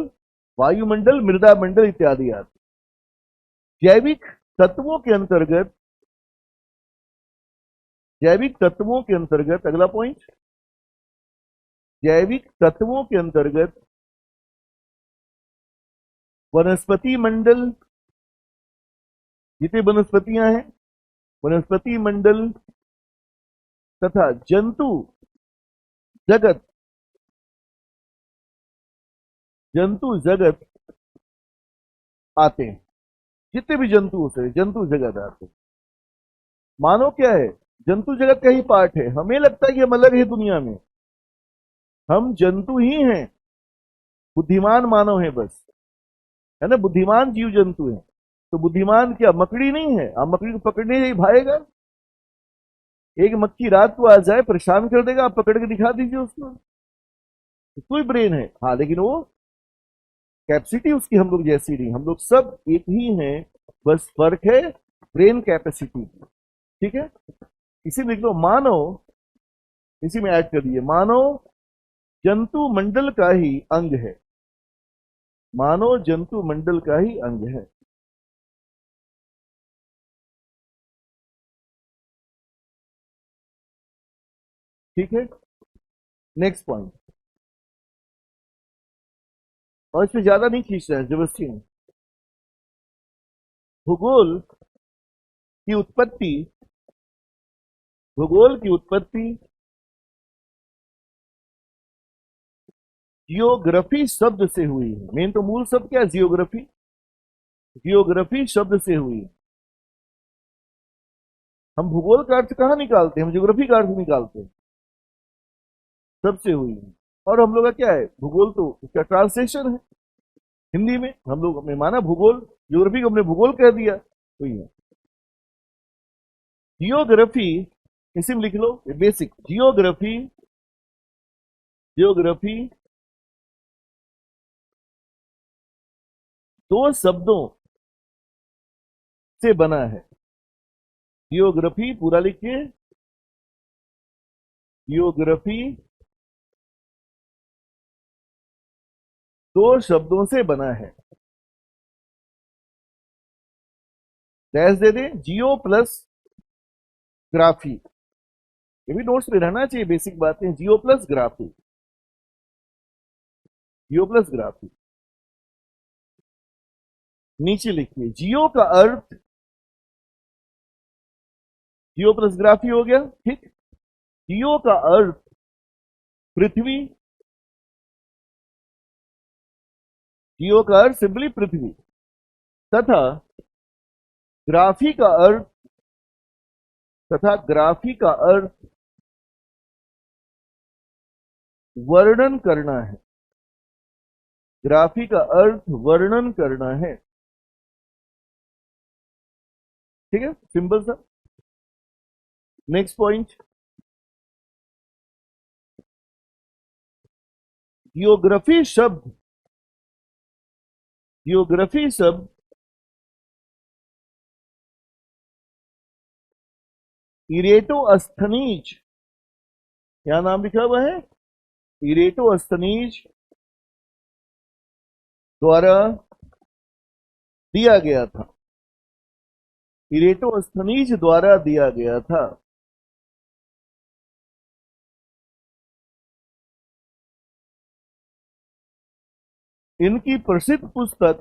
वायुमंडल, मृदा मंडल इत्यादि आते। जैविक तत्वों के अंतर्गत, जैविक तत्वों के अंतर्गत, अगला पॉइंट, जैविक तत्वों के अंतर्गत वनस्पति मंडल, जितनी वनस्पतियां हैं, वनस्पति मंडल तथा जंतु जगत, जंतु जगत आते हैं। जितने भी जंतु होते हैं, जंतु जगत आते हैं। मानो क्या है? जंतु जगत का ही पार्ट है। हमें लगता है कि हम अलग है दुनिया में, हम जंतु ही हैं, बुद्धिमान मानव है बस, है ना। बुद्धिमान जीव जंतु है। तो बुद्धिमान क्या मकड़ी नहीं है? आप मकड़ी को पकड़ने ही भागेगा। एक मक्खी रात को आ जाए, परेशान कर देगा, आप पकड़ के दिखा दीजिए उसको, कोई ब्रेन है, हाँ, लेकिन वो कैपेसिटी उसकी हम लोग जैसी नहीं, हम लोग सब एक ही हैं, बस फर्क है ब्रेन कैपेसिटी। ठीक है, इसी में लिख लो मानव, इसी में ऐड कर दिए, मानव जंतु मंडल का ही अंग है, मानव जंतु मंडल का ही अंग है। ठीक है, नेक्स्ट पॉइंट, और इसमें ज्यादा नहीं खींच रहा है, जबरदस्ती नहीं। भूगोल की उत्पत्ति, भूगोल की उत्पत्ति जियोग्राफी शब्द से हुई है। मेन तो मूल शब्द क्या है, जियोग्राफी, जियोग्राफी शब्द से हुई है। हम भूगोल का अर्थ कहां निकालते हैं, हम ज्योग्राफी का अर्थ निकालते हैं, सबसे हुई है। और हम लोग का क्या है, भूगोल तो उसका ट्रांसलेशन है हिंदी में, हम लोग हमने माना भूगोल, ज्योग्राफी को हमने भूगोल कह दिया, तो ये जियोग्राफी, इसी में लिख लो बेसिक, जियोग्राफी, जियोग्राफी दो शब्दों से बना है। जियोग्राफी पूरा लिखिए, जियोग्राफी दो शब्दों से बना है। डैश दे दें, जियो प्लस ग्राफी, ये भी नोट्स में रहना चाहिए, बेसिक बातें, जियो प्लस ग्राफी, जियो प्लस ग्राफी। नीचे लिखिए, जियो का अर्थ, जियो प्लस ग्राफी हो गया, ठीक। जियो का अर्थ पृथ्वी, जियो का अर्थ सिंपली पृथ्वी, तथा ग्राफी का अर्थ, तथा ग्राफी का अर्थ वर्णन करना है, ग्राफी का अर्थ वर्णन करना है। ठीक है, सिंपल सा। नेक्स्ट पॉइंट, जियोग्राफी शब्द, जियोग्राफी शब्द इरेटोस्थनीज, क्या नाम लिखा हुआ है, इरेटोस्थनीज द्वारा दिया गया था, इरेटोस्थनीज द्वारा दिया गया था। इनकी प्रसिद्ध पुस्तक,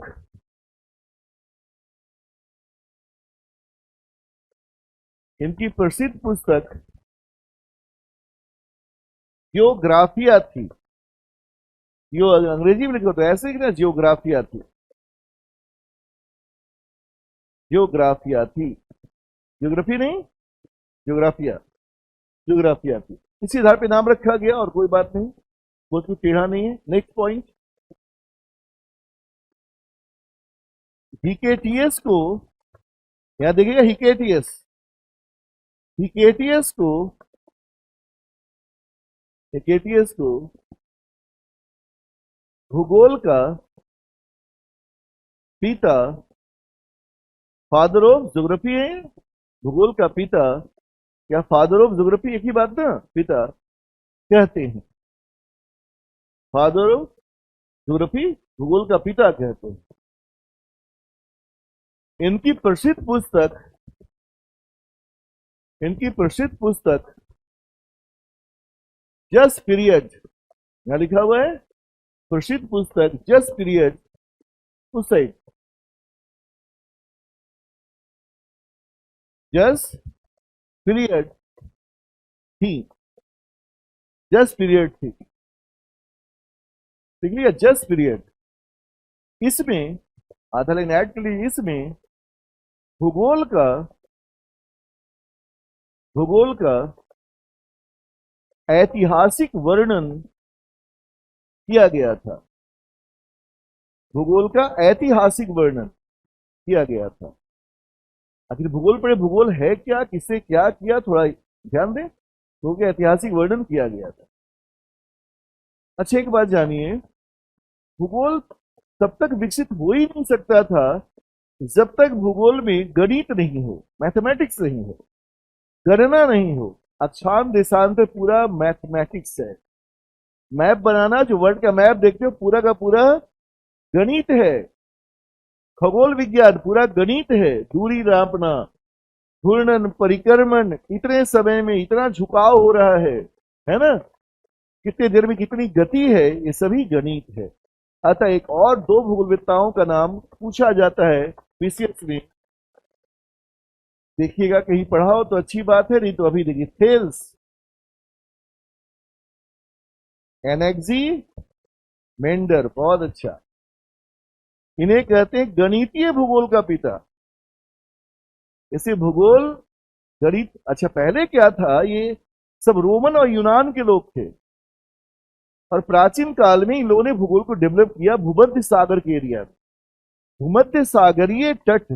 इनकी प्रसिद्ध पुस्तक जियोग्राफिया थी, जो अंग्रेजी में लिखो तो ऐसे ही ना, जियोग्राफिया थी, जियोग्राफिया थी, ज्योग्राफी नहीं, जियोग्राफिया, जियोग्राफिया थी, इसी आधार पे नाम रखा गया, और कोई बात नहीं, बहुत कुछ टेढ़ा नहीं है। नेक्स्ट पॉइंट, हिकेटियस को, यहां देखिएगा हिकेटियस, हिकेटियस को, हिकेटियस को भूगोल का पिता, फादर ऑफ ज्योग्राफी है, भूगोल का पिता या फादर ऑफ ज्योग्राफी एक ही बात ना, पिता कहते हैं, फादर ऑफ ज्योग्राफी भूगोल का पिता कहते हैं। इनकी प्रसिद्ध पुस्तक, इनकी प्रसिद्ध पुस्तक जस्ट पीरियड, यहां लिखा हुआ है प्रसिद्ध पुस्तक जस्ट पीरियड, उस साइड जस्ट पीरियड थी, जस्ट पीरियड थी, ठीक है, जस्ट पीरियड। इसमें आधा लाइन ऐड कर लीजिए, इसमें भूगोल का, भूगोल का ऐतिहासिक वर्णन किया गया था, भूगोल का ऐतिहासिक वर्णन किया गया था। आखिर भूगोल पढ़े, भूगोल है क्या, किससे क्या किया, थोड़ा ध्यान दें, तो क्या ऐतिहासिक वर्णन किया गया था। अच्छा, एक बात जानिए, भूगोल तब तक विकसित हो ही नहीं सकता था जब तक भूगोल में गणित नहीं हो, मैथमेटिक्स नहीं हो, गणना नहीं हो। अक्षांश देशांतर पूरा मैथमेटिक्स है। मैप बनाना, जो वर्ल्ड का मैप देखते हो, पूरा का पूरा गणित है। खगोल विज्ञान पूरा गणित है। दूरी नापना, घूर्णन, परिक्रमण, इतने समय में इतना झुकाव हो रहा है ना, कितने देर में कितनी गति है, ये सभी गणित है। अतः एक और दो भूगोलवेत्ताओं का नाम पूछा जाता है बीसीएस में। देखिएगा, कहीं पढ़ा हो तो अच्छी बात है, नहीं तो अभी देखिए, थेल्स एनेक्सी मेंडर, बहुत अच्छा। इन्हें कहते हैं गणितीय भूगोल का पिता। ऐसे भूगोल, गणित, अच्छा पहले क्या था, ये सब रोमन और यूनान के लोग थे, और प्राचीन काल में इन लोगों ने भूगोल को डेवलप किया भूमध्य सागर के एरिया में। भूमध्य सागरीय तट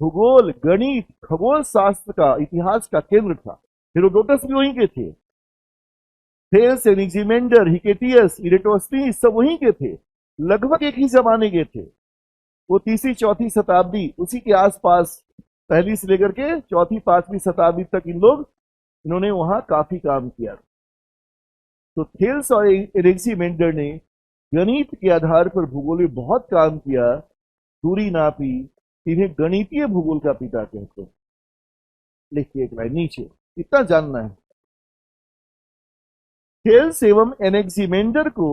भूगोल, गणित, खगोल शास्त्र का, इतिहास का केंद्र था। हेरोडोटस भी वहीं के थे। थेल्स, एनिक्सिमेंडर, हिकेटियस, इरेटोस्थिनीज सब वहीं के थे, लगभग एक ही जमाने के थे। वो तीसरी चौथी शताब्दी, उसी के आसपास, पहली से लेकर के चौथी पांचवी शताब्दी तक इन्होंने वहां काफी काम किया। तो थेल्स और एनेक्सिमेंडर ने गणित के आधार पर भूगोल में बहुत काम किया, दूरी नापी। इन्हें गणितीय भूगोल का पिता कहते हैं। लिखिए एक लाइन नीचे, इतना जानना है। थेल्स एवं एनेक्सिमेंडर को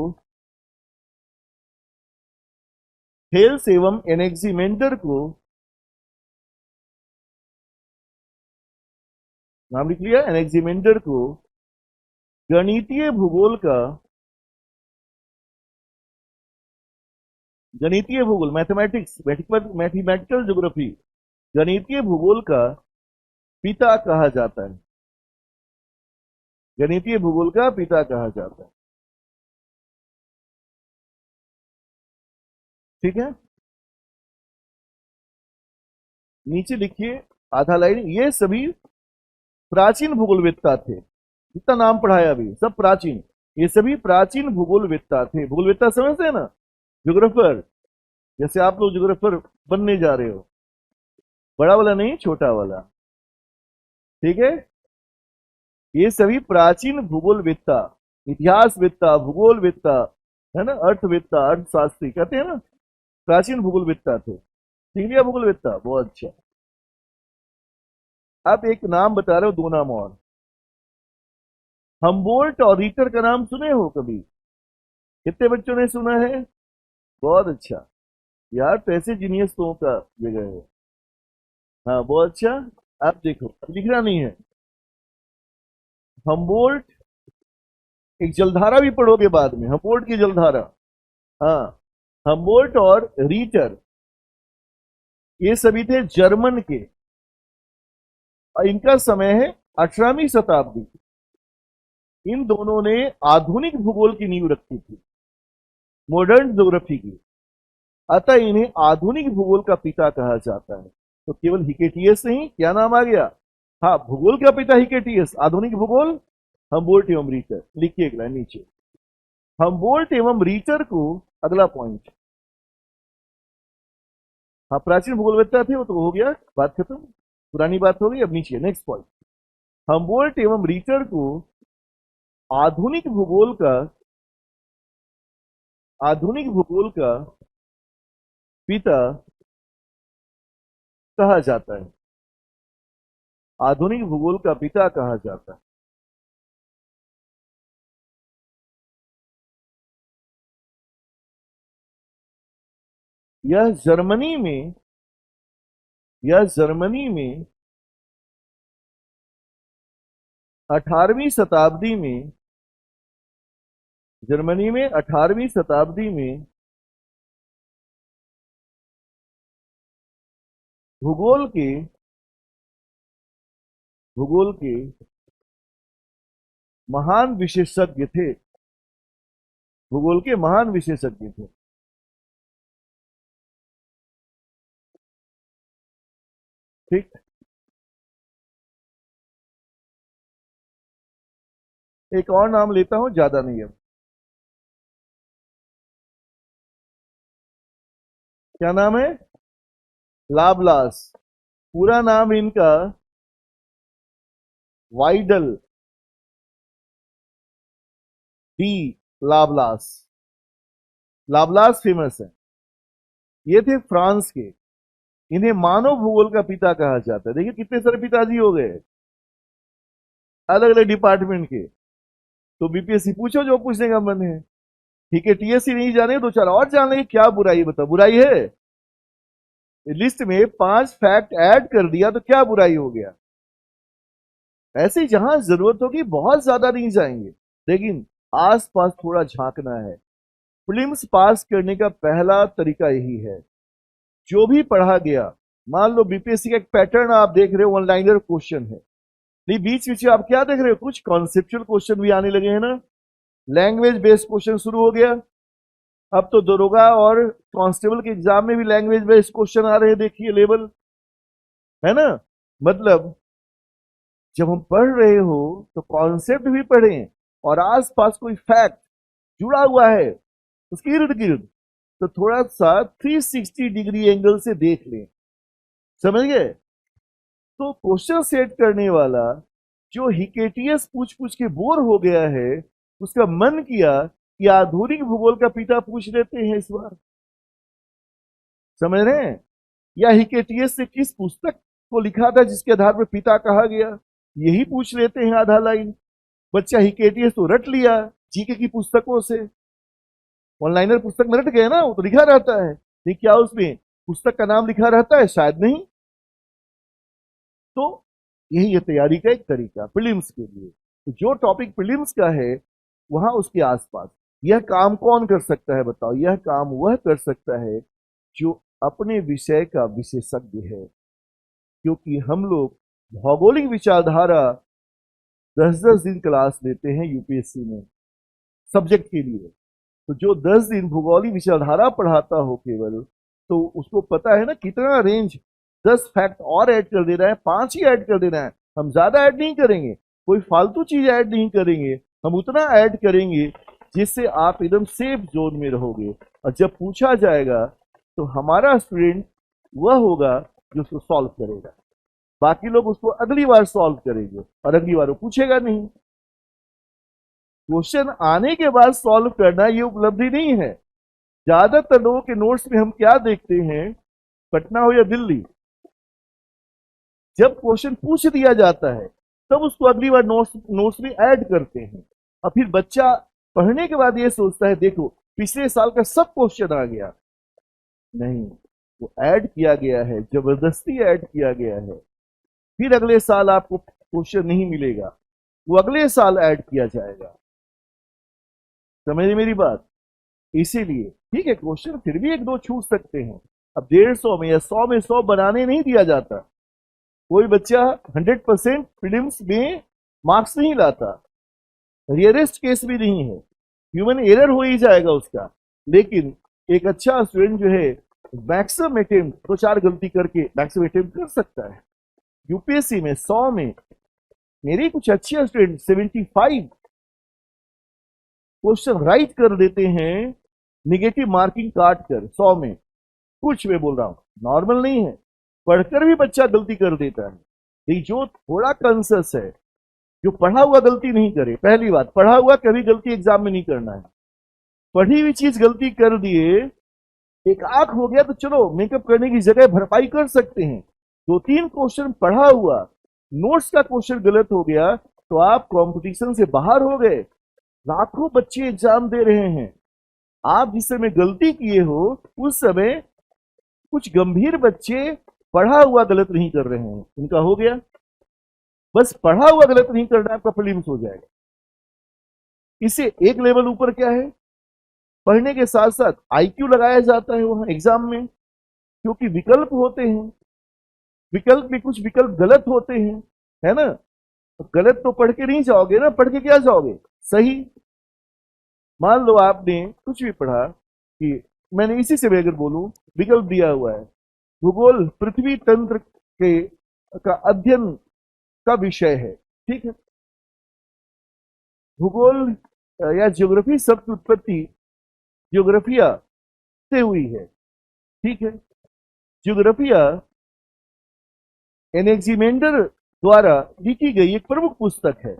थेल्स एवं एनेक्सिमेंडर को नाम लिख लिया, एनेक्सिमेंडर को गणितीय भूगोल का, गणितीय भूगोल, मैथमेटिक्स, मैथमेटिकल ज्योग्राफी, गणितीय भूगोल का पिता कहा जाता है। गणितीय भूगोल का पिता कहा जाता है। ठीक है, नीचे लिखिए आधा लाइन। ये सभी प्राचीन भूगोलवेत्ता थे, जितना नाम पढ़ाया अभी सब प्राचीन। ये सभी प्राचीन भूगोलवेत्ता थे। भूगोलवेत्ता समझते हैं ना, ज्योग्राफर, जैसे आप लोग ज्योग्राफर बनने जा रहे हो, बड़ा वाला नहीं, छोटा वाला। ठीक है, ये सभी प्राचीन भूगोलवेत्ता, इतिहासवेत्ता, भूगोलवेत्ता, है ना, अर्थवेत्ता, अर्थशास्त्री कहते हैं ना, प्राचीन भूगोलवेत्ता थे। ठीक है, भूगोलवेत्ता, बहुत अच्छा। अब एक नाम बता रहे हो, दो नाम और। हम्बोल्ट और रीटर का नाम सुने हो कभी? कितने बच्चों ने सुना है? बहुत अच्छा यार, तो ऐसे जीनियस तो का जगह है। हाँ, बहुत अच्छा। अब देखो, लिखना नहीं है। हम्बोल्ट, एक जलधारा भी पढ़ोगे बाद में, हम्बोल्ट की जलधारा। हाँ, हम्बोल्ट और रीटर, ये सभी थे जर्मन के, और इनका समय है 18वीं शताब्दी। इन दोनों ने आधुनिक भूगोल की नींव रखी थी, मॉडर्न ज्योग्राफी की। अतः इन्हें आधुनिक भूगोल का पिता कहा जाता है। तो केवल हिकेटियस नहीं, क्या नाम आ गया? हाँ, भूगोल का पिता हिकेटियस, आधुनिक भूगोल हम्बोल्ट एवं रीटर। लिखिए एक लाइन नीचे, हम्बोल्ट एवं रीटर को, अगला पॉइंट। हाँ, प्राचीन भूगोलवेत्ता थे, वो तो हो गया, बात खत्म, पुरानी बात हो गई। अब नीचे नेक्स्ट पॉइंट, हम्बोल्ट एवं रीटर को आधुनिक भूगोल का आधुनिक भूगोल का पिता कहा जाता है। आधुनिक भूगोल का पिता कहा जाता है। यह जर्मनी में यह जर्मनी में 18वीं शताब्दी में जर्मनी में 18वीं शताब्दी में भूगोल के भूगोल के महान विशेषज्ञ थे। भूगोल के महान विशेषज्ञ थे। ठीक, एक और नाम लेता हूं, ज्यादा नहीं है। क्या नाम है? लाबलास। पूरा नाम इनका वाइडल डी लाबलास। लाबलास फेमस है। ये थे फ्रांस के। इन्हें मानव भूगोल का पिता कहा जाता है। देखिए कितने सारे पिताजी हो गए अलग अलग डिपार्टमेंट के। तो बीपीएससी पूछो जो पूछने का मन है। ठीक है, टीएससी नहीं जाने तो चलो और जान लेंगे। क्या बुराई बताओ, बुराई है? लिस्ट में 5 फैक्ट ऐड कर दिया तो क्या बुराई हो गया? ऐसे ही जहां जरूरत होगी बहुत ज्यादा नहीं जाएंगे, लेकिन आसपास थोड़ा झांकना है। प्रीलिम्स पास करने का पहला तरीका यही है। जो भी पढ़ा गया, मान लो बीपीएससी का एक पैटर्न आप देख रहे हो, वन लाइनर क्वेश्चन है, नहीं बीच बीच में आप क्या देख रहे हो, कुछ कॉन्सेप्चुअल क्वेश्चन भी आने लगे हैं ना। लैंग्वेज बेस्ड क्वेश्चन शुरू हो गया। अब तो दरोगा और कांस्टेबल के एग्जाम में भी लैंग्वेज बेस्ड क्वेश्चन आ रहे हैं, देखिए लेवल है ना। मतलब जब हम पढ़ रहे हो तो कॉन्सेप्ट भी पढ़ें और आसपास कोई फैक्ट जुड़ा हुआ है उसके इर्द गिर्द, तो थोड़ा सा 360 डिग्री एंगल से देख लें। समझ गए? तो क्वेश्चन सेट करने वाला जो हिकेटियस पूछ पूछ के बोर हो गया है, उसका मन किया कि आधुनिक भूगोल का पिता पूछ लेते हैं इस बार। समझ रहे हैं? या हिकेटियस से किस पुस्तक को लिखा था जिसके आधार पर पिता कहा गया, यही पूछ लेते हैं आधा लाइन। बच्चा हिकेटियस तो रट लिया जीके की पुस्तकों से, ऑनलाइनर पुस्तक में रट गए ना, वो तो लिखा रहता है। नहीं क्या उसमें पुस्तक का नाम लिखा रहता है? शायद नहीं। तो यही है तैयारी का एक तरीका प्रीलिम्स के लिए। तो जो टॉपिक प्रीलिम्स का है वहां उसके आसपास यह काम कौन कर सकता है बताओ? यह काम वह कर सकता है जो अपने विषय का विशेषज्ञ है। क्योंकि हम लोग भौगोलिक विचारधारा 10-10 दिन क्लास लेते हैं यूपीएससी में सब्जेक्ट के लिए। तो जो 10 दिन भूगोलिक विचारधारा पढ़ाता हो केवल, तो उसको पता है ना कितना रेंज 10 फैक्ट और ऐड कर देना है, 5 ही ऐड कर देना है। हम ज्यादा ऐड नहीं करेंगे, कोई फालतू चीज ऐड नहीं करेंगे, हम उतना ऐड करेंगे जिससे आप एकदम सेफ जोन में रहोगे। और जब पूछा जाएगा तो हमारा स्टूडेंट वह होगा जो उसको सॉल्व करेगा। बाकी लोग उसको अगली बार सॉल्व करेंगे और अगली बार वो पूछेगा नहीं। क्वेश्चन आने के बाद सॉल्व करना ये उपलब्धि नहीं है। ज्यादातर लोगों के नोट्स में हम क्या देखते हैं, पटना हो या दिल्ली, जब क्वेश्चन पूछ दिया जाता है तब उसको अगली बार नोट्स में ऐड करते हैं। और फिर बच्चा पढ़ने के बाद ये सोचता है देखो पिछले साल का सब क्वेश्चन आ गया। नहीं, वो ऐड किया गया है, जबरदस्ती ऐड किया गया है। फिर अगले साल आपको क्वेश्चन नहीं मिलेगा, वो अगले साल ऐड किया जाएगा। समझिए मेरी बात? इसीलिए ठीक है, क्वेश्चन फिर भी एक दो छूट सकते हैं। अब 150 में या 100 में 100 बनाने नहीं दिया जाता। कोई बच्चा 100% प्रीलिम्स में मार्क्स नहीं लाता, रियरेस्ट केस भी नहीं है, ह्यूमन एरर हो ही जाएगा उसका। लेकिन एक अच्छा स्टूडेंट जो है मैक्सिमम अटेम्प्ट 2-4 गलती करके मैक्सिमम अटेम्प्ट कर सकता है। यूपीएससी में 100 में मेरे कुछ अच्छे स्टूडेंट 75 क्वेश्चन राइट कर देते हैं, निगेटिव मार्किंग काट कर 100 में। कुछ मैं बोल रहा हूं, नॉर्मल नहीं है, पढ़कर भी बच्चा गलती कर देता है। लेकिन जो थोड़ा कॉन्शियस है, जो पढ़ा हुआ गलती नहीं करे। पहली बात, पढ़ा हुआ कभी गलती एग्जाम में नहीं करना है। पढ़ी हुई चीज गलती कर दिए, एक आंख हो गया तो चलो मेकअप करने की जगह भरपाई कर सकते हैं। 2-3 क्वेश्चन पढ़ा हुआ, नोट्स का क्वेश्चन गलत हो गया तो आप कंपटीशन से बाहर हो गए। लाखों बच्चे एग्जाम दे रहे हैं, आप जिस समय गलती किए हो उस समय कुछ गंभीर बच्चे पढ़ा हुआ गलत नहीं कर रहे हैं, उनका हो गया। बस पढ़ा हुआ गलत नहीं करना, आपका प्रीलिम्स हो जाएगा। इससे एक लेवल ऊपर क्या है, पढ़ने के साथ साथ आईक्यू लगाया जाता है वहां एग्जाम में। क्योंकि विकल्प होते हैं, विकल्प में कुछ विकल्प गलत होते हैं, है ना। तो गलत तो पढ़ के नहीं जाओगे ना, पढ़ के क्या जाओगे? सही। मान लो आपने कुछ भी पढ़ा कि मैंने इसी से अगर बोलूं, विकल्प दिया हुआ है भूगोल पृथ्वी तंत्र के का अध्ययन का विषय है, ठीक है। भूगोल या ज्योग्राफी शब्द की उत्पत्ति ज्योग्राफिया से हुई है। ठीक है, ज्योग्राफिया एनेक्सिमेंडर द्वारा लिखी गई एक प्रमुख पुस्तक है।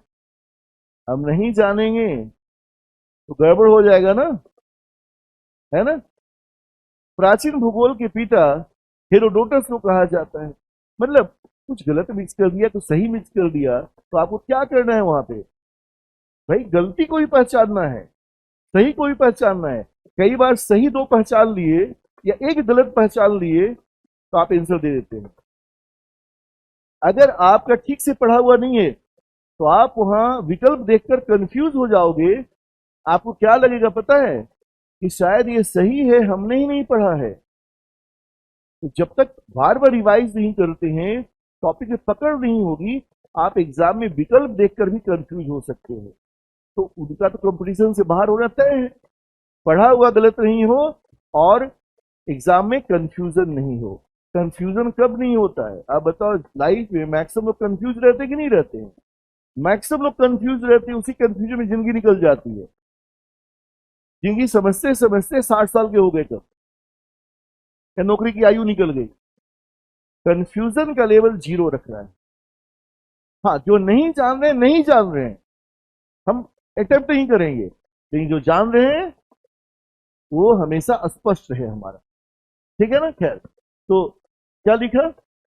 हम नहीं जानेंगे तो गड़बड़ हो जाएगा ना, है ना। प्राचीन भूगोल के पिता हेरोडोटस को कहा जाता है। मतलब कुछ गलत मिक्स कर दिया, कुछ सही मिक्स कर दिया, तो आपको क्या करना है वहां पे? भाई गलती को ही पहचानना है, सही को ही पहचानना है। कई बार सही दो पहचान लिए या एक गलत पहचान लिए तो आप आंसर दे देते हैं। अगर आपका ठीक से पढ़ा हुआ नहीं है तो आप वहां विकल्प देखकर कंफ्यूज हो जाओगे। आपको क्या लगेगा पता है? कि शायद ये सही है, हमने ही नहीं पढ़ा है। तो जब तक बार बार रिवाइज नहीं करते हैं, टॉपिक में पकड़ नहीं होगी, आप एग्जाम में विकल्प देखकर भी कंफ्यूज हो सकते हैं। तो उनका तो कंपटीशन से बाहर होना तय है। पढ़ा हुआ गलत नहीं हो और एग्जाम में कंफ्यूजन नहीं हो। कंफ्यूजन कब नहीं होता है आप बताओ? लाइफ में मैक्सिमम लोग कंफ्यूज रहते कि नहीं रहते हैं? मैक्सिमम लोग कंफ्यूज रहते हैं, उसी कंफ्यूजन में जिंदगी निकल जाती है। जिंदगी समझते समझते 60 साल के हो गए कब, या नौकरी की आयु निकल गई। कंफ्यूजन का लेवल 0 रख रहा है। हाँ, जो नहीं जान रहे नहीं जान रहे हैं, हम अटेम्प्ट नहीं करेंगे, लेकिन जो जान रहे हैं वो हमेशा स्पष्ट रहे हमारा। ठीक है ना। खैर, तो क्या लिखा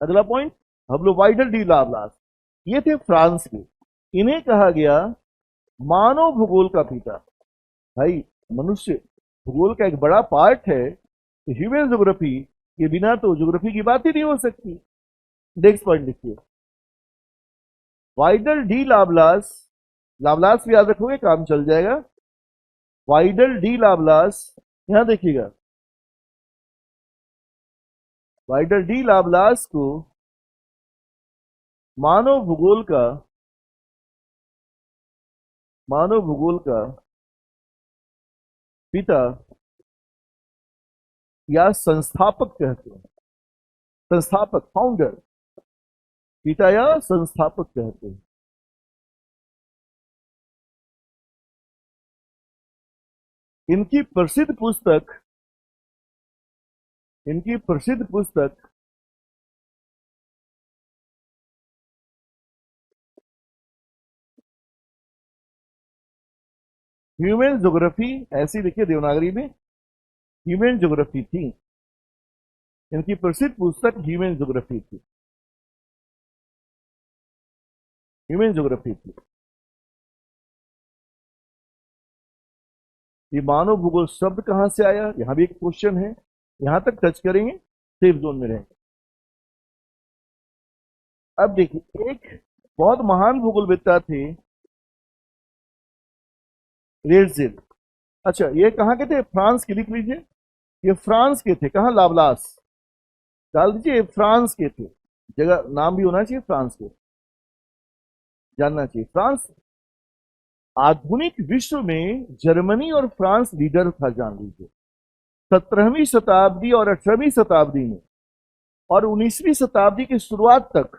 अगला पॉइंट? हम लोग वाइडल डी लाप्लास, ये थे फ्रांस के। इन्हें कहा गया मानव भूगोल का पिता। भाई मनुष्य भूगोल का एक बड़ा पार्ट है, तो ह्यूमन ज्योग्राफी के बिना तो ज्योग्राफी की बात ही नहीं हो सकती। नेक्स्ट पॉइंट लिखिए, वाइडल डी लाप्लास। लाप्लास भी याद रखोगे, काम चल जाएगा। वाइडल डी लाप्लास, यहां देखिएगा, वाइडल डी लाप्लास को मानव भूगोल का पिता या संस्थापक कहते हैं। संस्थापक, फाउंडर, पिता या संस्थापक कहते हैं। इनकी प्रसिद्ध पुस्तक ह्यूमन ज्योग्राफी, ऐसी लिखिए देवनागरी में, ह्यूमन ज्योग्राफी थी। इनकी प्रसिद्ध पुस्तक ह्यूमन ज्योग्राफी थी। ह्यूमन ज्योग्राफी थी। ये मानव भूगोल शब्द कहां से आया, यहां भी एक क्वेश्चन है। यहां तक टच करेंगे, सेफ जोन में रहेंगे। अब देखिए, एक बहुत महान भूगोलवेत्ता थे, रेडजिल। अच्छा, ये कहां के थे? फ्रांस के, लिख लीजिए। ये फ्रांस के थे। कहां? लाप्लास डाल दीजिए। फ्रांस के थे, जगह नाम भी होना चाहिए, फ्रांस के, जानना चाहिए। फ्रांस आधुनिक विश्व में जर्मनी और फ्रांस लीडर था, जान लीजिए। 17वीं शताब्दी और 18वीं शताब्दी में और 19वीं शताब्दी की शुरुआत तक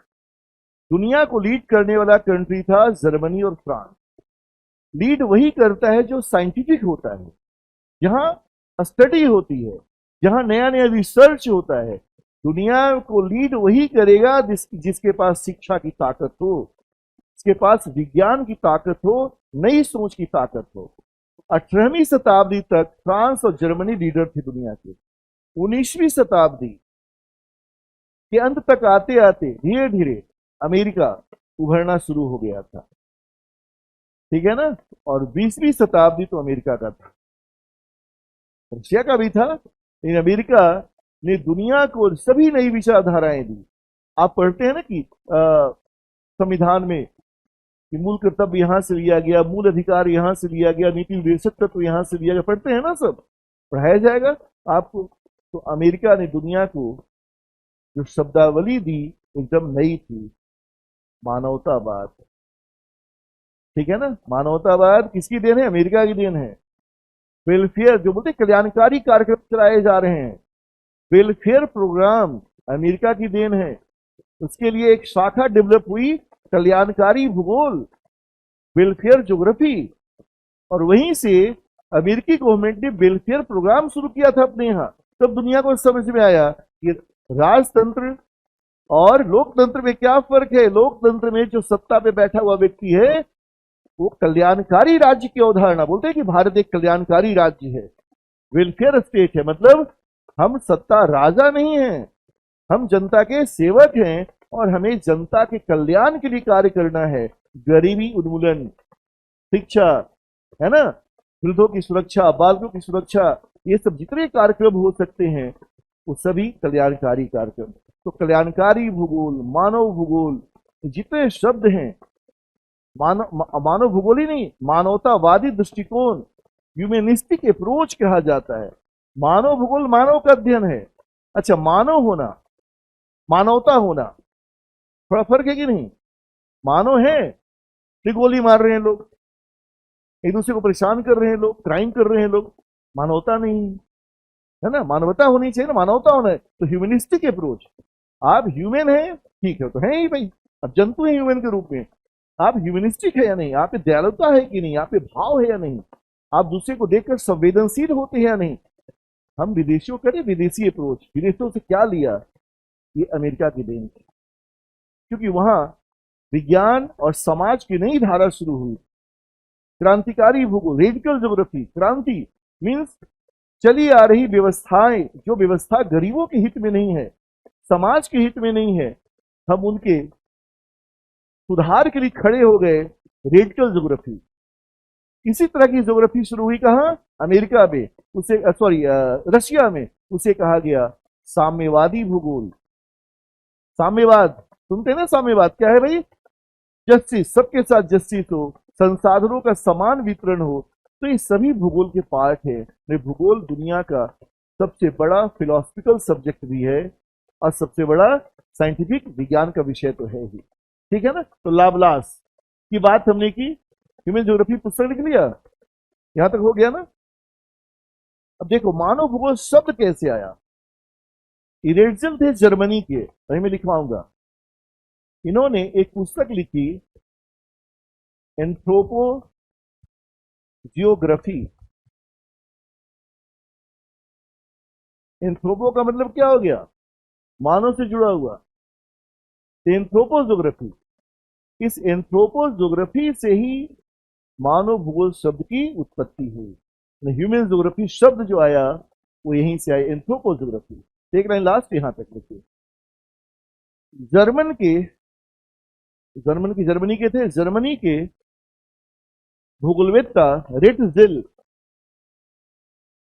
दुनिया को लीड करने वाला कंट्री था जर्मनी और फ्रांस। लीड वही करता है जो साइंटिफिक होता है, जहां स्टडी होती है, जहां नया नया रिसर्च होता है। दुनिया को लीड वही करेगा जिसके पास शिक्षा की ताकत हो, जिसके पास विज्ञान की ताकत हो, नई सोच की ताकत हो। 18वीं शताब्दी तक फ्रांस और जर्मनी लीडर थे दुनिया के। 19वीं शताब्दी के अंत तक आते आते धीरे धीरे अमेरिका उभरना शुरू हो गया था। ठीक है ना। और 20वीं शताब्दी तो अमेरिका का था, रशिया का भी था, लेकिन अमेरिका ने दुनिया को सभी नई विचारधाराएं दी। आप पढ़ते हैं ना कि संविधान में कि मूल कर्तव्य यहां से लिया गया, मूल अधिकार यहां से लिया गया, नीति निर्देशक तत्व यहां से लिया गया। पढ़ते हैं ना, सब पढ़ाया जाएगा आपको। तो अमेरिका ने दुनिया को जो शब्दावली दी एकदम नई थी, मानवतावाद। ठीक है ना। मानवतावाद किसकी देन है? अमेरिका की देन है। वेलफेयर, जो बोलते कल्याणकारी कार्यक्रम चलाए जा रहे हैं, वेलफेयर प्रोग्राम अमेरिका की देन है। उसके लिए एक शाखा डेवलप हुई, कल्याणकारी भूगोल, वेलफेयर ज्योग्राफी। और वहीं से अमेरिकी गवर्नमेंट ने वेलफेयर प्रोग्राम शुरू किया था अपने यहां। तब दुनिया को समझ में आया कि राजतंत्र और लोकतंत्र में क्या फर्क है। लोकतंत्र में जो सत्ता पे बैठा हुआ व्यक्ति है वो कल्याणकारी राज्य की अवधारणा, बोलते हैं कि भारत एक कल्याणकारी राज्य है, वेलफेयर स्टेट है। मतलब हम सत्ता राजा नहीं है, हम जनता के सेवक हैं और हमें जनता के कल्याण के लिए कार्य करना है। गरीबी उन्मूलन, शिक्षा, है ना, वृद्धों की सुरक्षा, बालकों की सुरक्षा, ये सब जितने कार्यक्रम हो सकते हैं वो सभी कल्याणकारी कार्यक्रम। तो कल्याणकारी भूगोल, मानव भूगोल, जितने शब्द हैं, मानव भूगोल ही नहीं, मानवतावादी दृष्टिकोण, ह्यूमनिस्टिक अप्रोच कहा जाता है। मानव भूगोल मानव का अध्ययन है। अच्छा, मानव होना, मानवता होना, थोड़ा फर्क है कि नहीं? मानव है, गोली मार रहे हैं लोग, एक दूसरे को परेशान कर रहे हैं लोग, क्राइम कर रहे हैं लोग, मानवता नहीं है ना। मानवता होनी चाहिए ना, मानवता होना है। तो ह्यूमनिस्टिक अप्रोच, आप ह्यूमन है, ठीक है, तो है ही भाई, अब जंतु है ह्यूमन के रूप में, आप ह्यूमनिस्टिक है या नहीं, आप पे दयालुता है कि नहीं, आप पे भाव है या नहीं, आप दूसरे को देखकर संवेदनशील होते हैं या नहीं। हम विदेशियों करें विदेशी अप्रोच, विदेशों से क्या लिया, ये अमेरिका की देन है, क्योंकि वहां विज्ञान और समाज की नई धारा शुरू हुई। क्रांतिकारी भूगोल, रेडिकल ज्योग्राफी, क्रांति मीन्स चली आ रही व्यवस्थाएं, जो व्यवस्था गरीबों के हित में नहीं है, समाज के हित में नहीं है, हम उनके सुधार के लिए खड़े हो गए। रेडिकल ज्योग्राफी, इसी तरह की ज्योग्राफी शुरू हुई कहां? अमेरिका में, उसे रशिया में, उसे कहा गया साम्यवादी भूगोल। साम्यवाद सुनते ना, साम्यवाद क्या है भाई? जस्टिस, सबके साथ जस्टिस हो, संसाधनों का समान वितरण हो। तो ये सभी भूगोल के पार्ट है। भूगोल दुनिया का सबसे बड़ा फिलोसफिकल सब्जेक्ट भी है और सबसे बड़ा साइंटिफिक विज्ञान का विषय तो है ही, ठीक है ना। तो लाबलास की बात हमने की, ह्यूमन ज्योग्राफी पुस्तक लिख लिया, यहां तक हो गया ना। अब देखो मानव भूगोल शब्द कैसे आया। इरेट्जेल थे जर्मनी के, वही मैं लिखवाऊंगा। इन्होंने एक पुस्तक लिखी, एंथ्रोपो जियोग्राफी। एंथ्रोपो का मतलब क्या हो गया? मानव से जुड़ा हुआ। एंथ्रोपोज्योग्राफी, इस एंथ्रोपोज्योग्राफी से ही मानव भूगोल शब्द की उत्पत्ति हुई। ह्यूमन ज्योग्राफी शब्द जो आया वो यहीं से आया, एंथ्रोपोज्योग्राफी। देख रहे हैं लास्ट, यहां तक लिखिए। जर्मनी के थे, जर्मनी के भूगोलवेत्ता रिटजिल,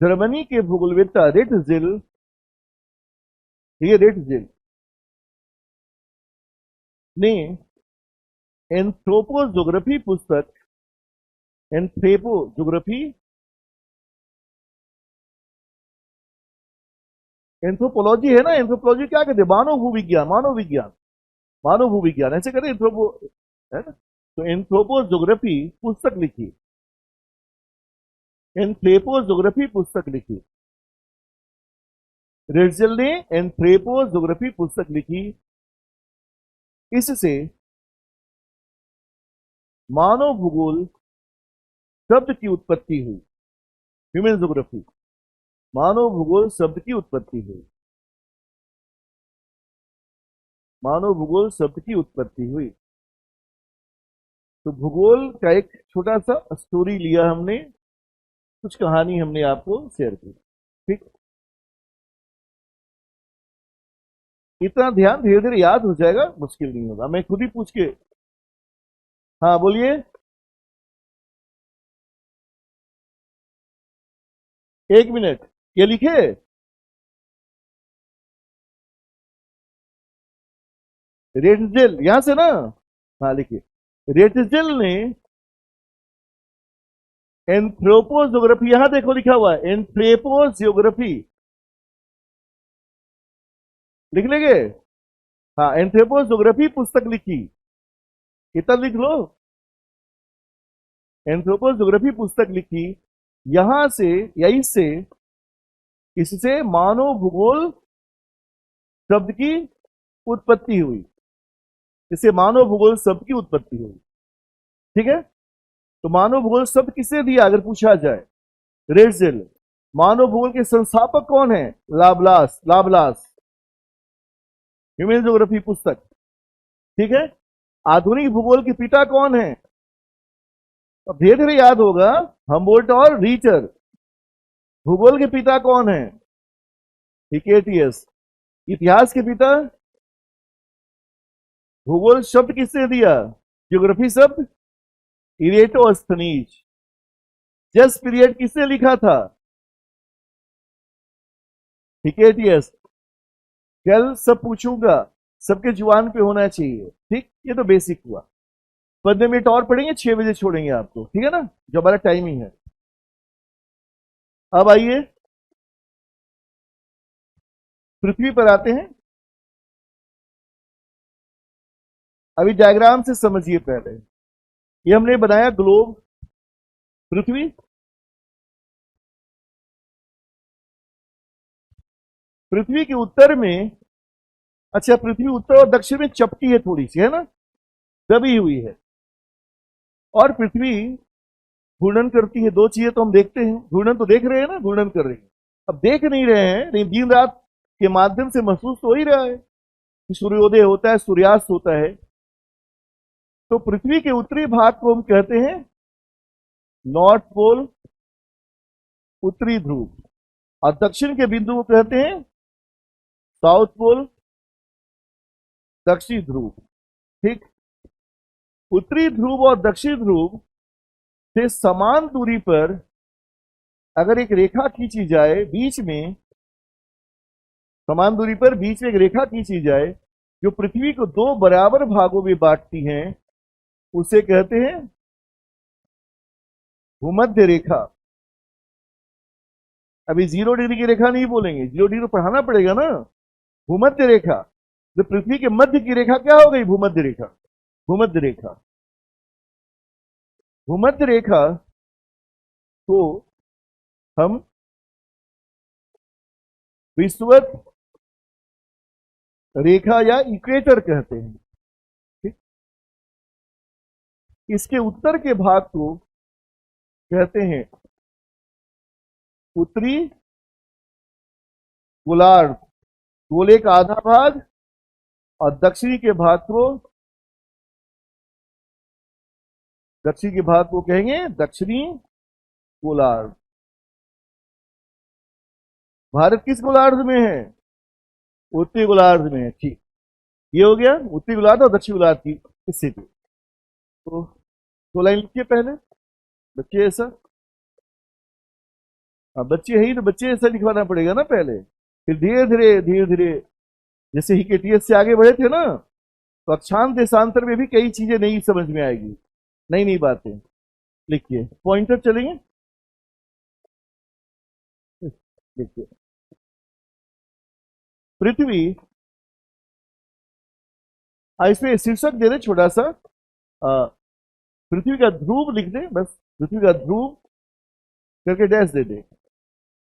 जर्मनी के भूगोलवेत्ता रिटजिल, ये रिटजिल ने एंथ्रोपोज्योग्राफी पुस्तक, एंथ्रोपोज्योग्राफी, एंथ्रोपोलॉजी है ना, एंथ्रोपोलॉजी क्या कहते हैं? मानव भूविज्ञान, मानव विज्ञान, मानव भूविज्ञान ऐसे कहते हैं एंथ्रोपो, है ना। तो एंथ्रोपोज्योग्राफी पुस्तक लिखी, एंथ्रोपोज्योग्राफी पुस्तक लिखी, रिटजिल ने एंथ्रोपोज्योग्राफी पुस्तक लिखी। इससे मानव भूगोल शब्द की उत्पत्ति हुई। ह्यूमन ज्योग्राफी, मानव भूगोल शब्द की उत्पत्ति हुई, मानव भूगोल शब्द की उत्पत्ति हुई। तो भूगोल का एक छोटा सा स्टोरी लिया हमने, कुछ कहानी हमने आपको शेयर की, ठीक। इतना ध्यान धीरे धीरे याद हो जाएगा, मुश्किल नहीं होगा। मैं खुद ही पूछ के, हाँ बोलिए। एक मिनट, ये लिखे रेटजेल, यहां से ना, हाँ लिखिए। रेटजेल ने एंथ्रोपोज्योग्राफी, यहां देखो लिखा हुआ है एंथ्रोपोज्योग्राफी, लिख लेंगे। हाँ, एंथ्रोपोज्योग्राफी पुस्तक लिखी, इतना लिख लो। एंथ्रोपोज्योग्राफी पुस्तक लिखी, यहां से या इससे मानव भूगोल शब्द की उत्पत्ति हुई, इससे मानव भूगोल शब्द की उत्पत्ति हुई, ठीक है। तो मानव भूगोल शब्द किसे दिया अगर पूछा जाए? रेटजेल। मानव भूगोल के संस्थापक कौन है? लाप्लास। लाप्लास, ह्यूमन ज्योग्राफी पुस्तक, ठीक है। आधुनिक भूगोल के पिता कौन है? अब धीरे धीरे याद होगा, हमबोल्ट और रीचर। भूगोल के पिता कौन है? हिकेटियस। इतिहास के पिता? भूगोल शब्द किसने दिया? ज्योग्राफी शब्द इरेटोस्थनीज। जस्ट पीरियड किसने लिखा था? हिकेटियस। कल सब पूछूंगा, सबके जुबान पे होना चाहिए, ठीक। ये तो बेसिक हुआ। 15 मिनट और पढ़ेंगे, 6 बजे छोड़ेंगे आपको, ठीक है ना, जो हमारा टाइमिंग है। अब आइए पृथ्वी पर आते हैं। अभी डायग्राम से समझिए पहले। ये हमने बनाया ग्लोब, पृथ्वी। पृथ्वी के उत्तर में, अच्छा पृथ्वी उत्तर और दक्षिण में चपटी है थोड़ी सी, है ना, दबी हुई है। और पृथ्वी घूर्णन करती है। दो चीजें तो हम देखते हैं, घूर्णन तो देख रहे हैं ना, घूर्णन कर रही है। अब देख नहीं रहे हैं, लेकिन दिन रात के माध्यम से महसूस तो हो ही रहा है कि सूर्योदय होता है, सूर्यास्त होता है। तो पृथ्वी के उत्तरी भाग को हम कहते हैं नॉर्थ पोल, उत्तरी ध्रुव, और दक्षिण के बिंदु को कहते हैं साउथ पोल, दक्षिण ध्रुव, ठीक। उत्तरी ध्रुव और दक्षिण ध्रुव से समान दूरी पर अगर एक रेखा खींची जाए, बीच में, समान दूरी पर बीच में एक रेखा खींची जाए जो पृथ्वी को दो बराबर भागों में बांटती है, उसे कहते हैं भूमध्य रेखा। अभी 0 डिग्री की रेखा नहीं बोलेंगे, 0 डिग्री पढ़ाना पड़ेगा ना। भूमध्य रेखा, तो पृथ्वी के मध्य की रेखा क्या हो गई? भूमध्य रेखा। भूमध्य रेखा, भूमध्य रेखा को हम विषुवत रेखा या इक्वेटर कहते हैं, ठीक। इसके उत्तर के भाग को कहते हैं उत्तरी गोलार्ध, गोले का आधा भाग, और दक्षिणी के भाग को कहेंगे दक्षिणी गोलार्ध। भारत किस गोलार्ध में है? उत्तरी गोलार्ध में है, ठीक। ये हो गया उत्तरी गोलार्ध और दक्षिण गोलार्ध की स्थिति। तो लाइन लिखिए पहले, बच्चे ऐसा, अब बच्चे है ही तो बच्चे ऐसा लिखवाना पड़ेगा ना पहले, फिर धीरे धीरे जैसे हिकेटियस से आगे बढ़े थे ना, तो अक्षांश देशांतर में भी कई चीजें नई समझ में आएगी, नई नई बातें। लिखिए, पॉइंटर चलेंगे, लिखिए। पृथ्वी, इसमें शीर्षक दे दे छोटा सा, पृथ्वी का ध्रुव लिख दे, बस पृथ्वी का ध्रुव करके डैश दे दे,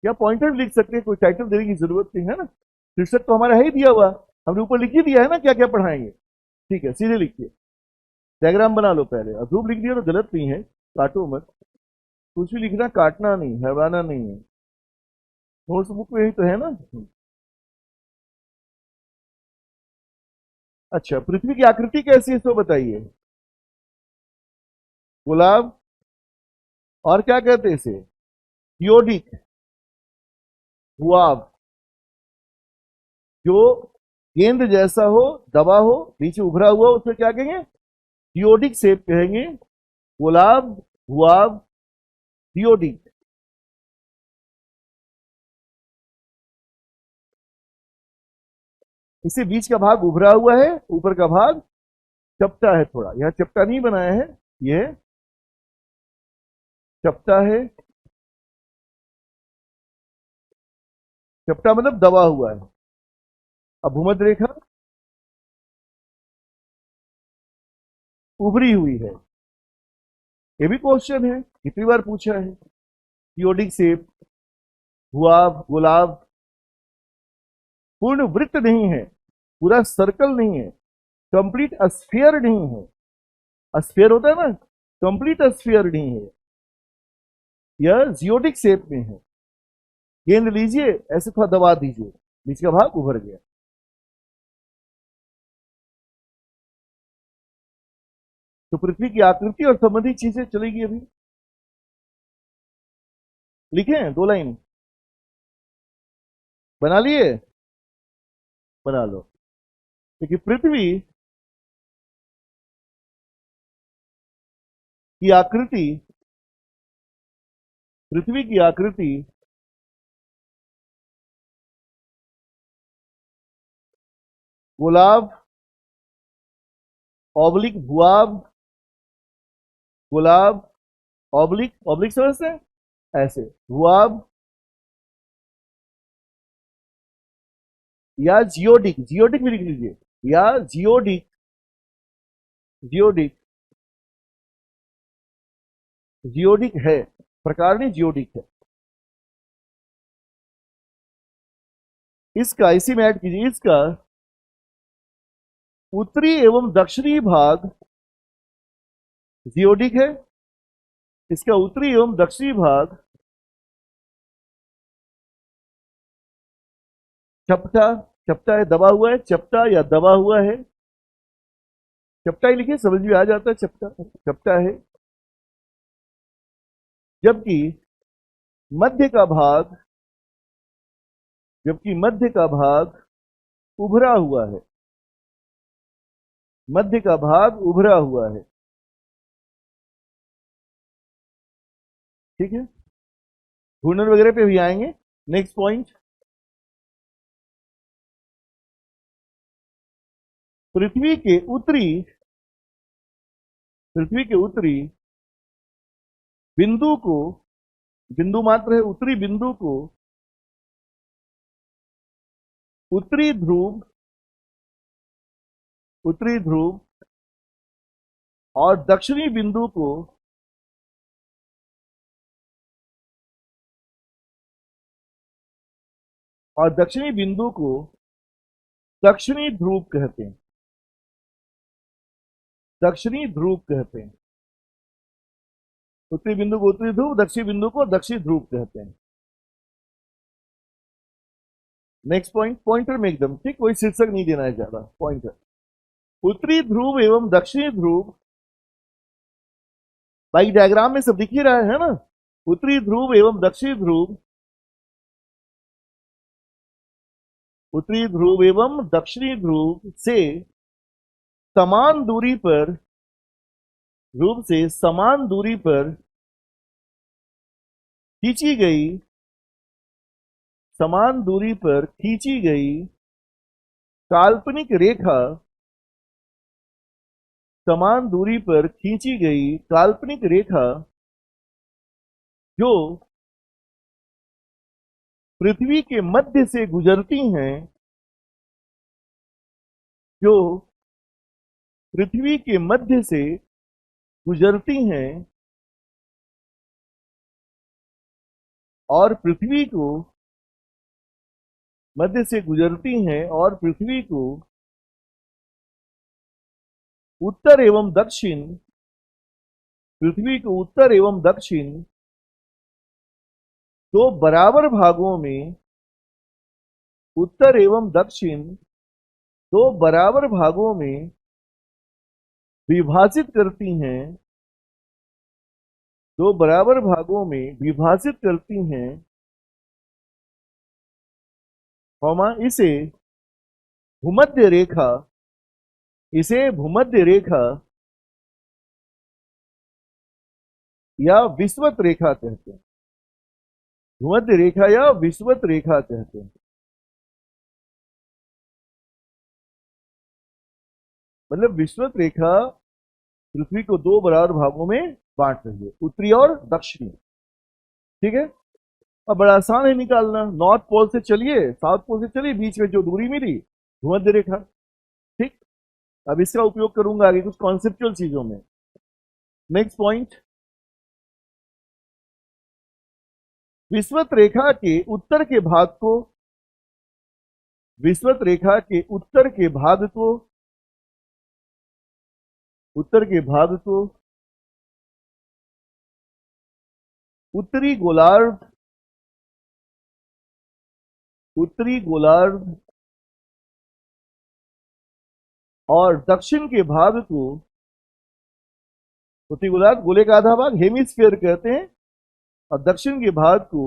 या पॉइंटर लिख सकते हैं, कोई टाइटल देने की जरूरत नहीं है ना। शीर्षक तो हमारा है ही दिया हुआ, हमने ऊपर लिख ही दिया है ना क्या क्या पढ़ाएंगे, ठीक है। सीधे लिखिए, डायग्राम बना लो पहले। अब ध्रुव लिख दिया तो गलत नहीं है, काटो मत, कुछ भी लिखना, काटना नहीं, हरवाना नहीं है। नोट्स बुक में ही तो है ना। अच्छा, पृथ्वी की आकृति कैसी है इसको बताइए। गुलाब, और क्या कहते हैं इसे? थियोडिक, हुआब, जो गेंद जैसा हो, दबा हो, नीचे उभरा हुआ, उसे क्या कहेंगे? थियोडिक शेप कहेंगे। गुलाब, हुआब, थियोडिक। इसे बीच का भाग उभरा हुआ है, ऊपर का भाग चपटा है थोड़ा, यह चपटा नहीं बनाया है, यह चपटा है। चपटा मतलब दबा हुआ है। अब भूमध्य रेखा उभरी हुई है। ये भी क्वेश्चन है, कितनी बार पूछा है। थियोडिक शेप, गुलाब, गुलाब पूर्ण वृत्त नहीं है, पूरा सर्कल नहीं है, कंप्लीट स्फीयर नहीं है। स्फीयर होता है ना, कंप्लीट स्फीयर नहीं है, यह जियोडिक शेप में है। गेंद लीजिए, ऐसे थोड़ा दबा दीजिए, बीच का भाग उभर गया। तो पृथ्वी की आकृति और संबंधित चीजें चलेगी अभी। लिखे हैं 2 लाइन, बना लिए, बना लो। क्योंकि की आकृति पृथ्वी की आकृति गुलाब, ऑब्लिक भुआब, गुलाब, ऑब्लिक, ऑब्लिक समझते हैं, ऐसे भुआब या जियोडिक, जियोडिक भी लिख लीजिए, या जियोडिक, जियोडिक, जियोडिक है, प्रकार नहीं, जियोडिक है। इसका इसी में ऐड कीजिए, इसका उत्तरी एवं दक्षिणी भाग जियोडिक है, इसका उत्तरी एवं दक्षिणी भाग चपटा, चपटा है, दबा हुआ है, चपटा या दबा हुआ है, चपटा ही लिखिए, समझ में आ जाता है, चपटा, चपटा है। जबकि मध्य का भाग, जबकि मध्य का भाग उभरा हुआ है, मध्य का भाग उभरा हुआ है। ठीक है, घूर्णन वगैरह पे भी आएंगे। नेक्स्ट पॉइंट, पृथ्वी के उत्तरी, पृथ्वी के उत्तरी बिंदु को, बिंदु मात्र है, उत्तरी बिंदु को उत्तरी ध्रुव, उत्तरी ध्रुव और दक्षिणी बिंदु को दक्षिणी बिंदु को दक्षिणी ध्रुव कहते हैं, दक्षिणी ध्रुव कहते हैं। उत्तरी बिंदु को उत्तरी ध्रुव, दक्षिणी बिंदु को दक्षिणी ध्रुव कहते हैं। नेक्स्ट पॉइंट, पॉइंटर में एकदम ठीक, कोई शीर्षक नहीं देना है ज्यादा, पॉइंटर। उत्तरी ध्रुव एवं दक्षिणी ध्रुव, भाई डायग्राम में सब दिख ही रहा है ना, उत्तरी ध्रुव एवं दक्षिणी ध्रुव, उत्तरी ध्रुव एवं दक्षिणी ध्रुव से समान दूरी पर, ध्रुव से समान दूरी पर खींची गई, समान दूरी पर खींची गई काल्पनिक रेखा, समान दूरी पर खींची गई काल्पनिक रेखा जो पृथ्वी के मध्य से गुजरती हैं, जो पृथ्वी के मध्य से गुजरती हैं और पृथ्वी को, मध्य से गुजरती हैं और पृथ्वी को उत्तर एवं दक्षिण, पृथ्वी को उत्तर एवं दक्षिण दो बराबर भागों में, उत्तर एवं दक्षिण दो बराबर भागों में विभाजित करती हैं, दो बराबर भागों में विभाजित करती हैं, इसे भूमध्य रेखा, इसे भूमध्य रेखा या विषुवत रेखा कहते हैं, भूमध्य रेखा या विषुवत रेखा कहते हैं। मतलब विषुवत रेखा पृथ्वी को दो बराबर भागों में बांट रही है, उत्तरी और दक्षिणी। ठीक है, अब बड़ा आसान है निकालना, नॉर्थ पोल से चलिए, साउथ पोल से चलिए, बीच में जो दूरी मिली भूमध्य रेखा। ठीक, अब इसका उपयोग करूंगा आगे कुछ कॉन्सेप्चुअल चीजों में। नेक्स्ट पॉइंट, विषुवत रेखा के उत्तर के भाग को, विषुवत रेखा के उत्तर के भाग को, उत्तर के भाग को उत्तरी गोलार्ध, उत्तरी गोलार्ध और दक्षिण के भाग को, उत्तरी गोलार्ध गोले का आधा भाग हेमिस्फीयर कहते हैं, और दक्षिण के भाग को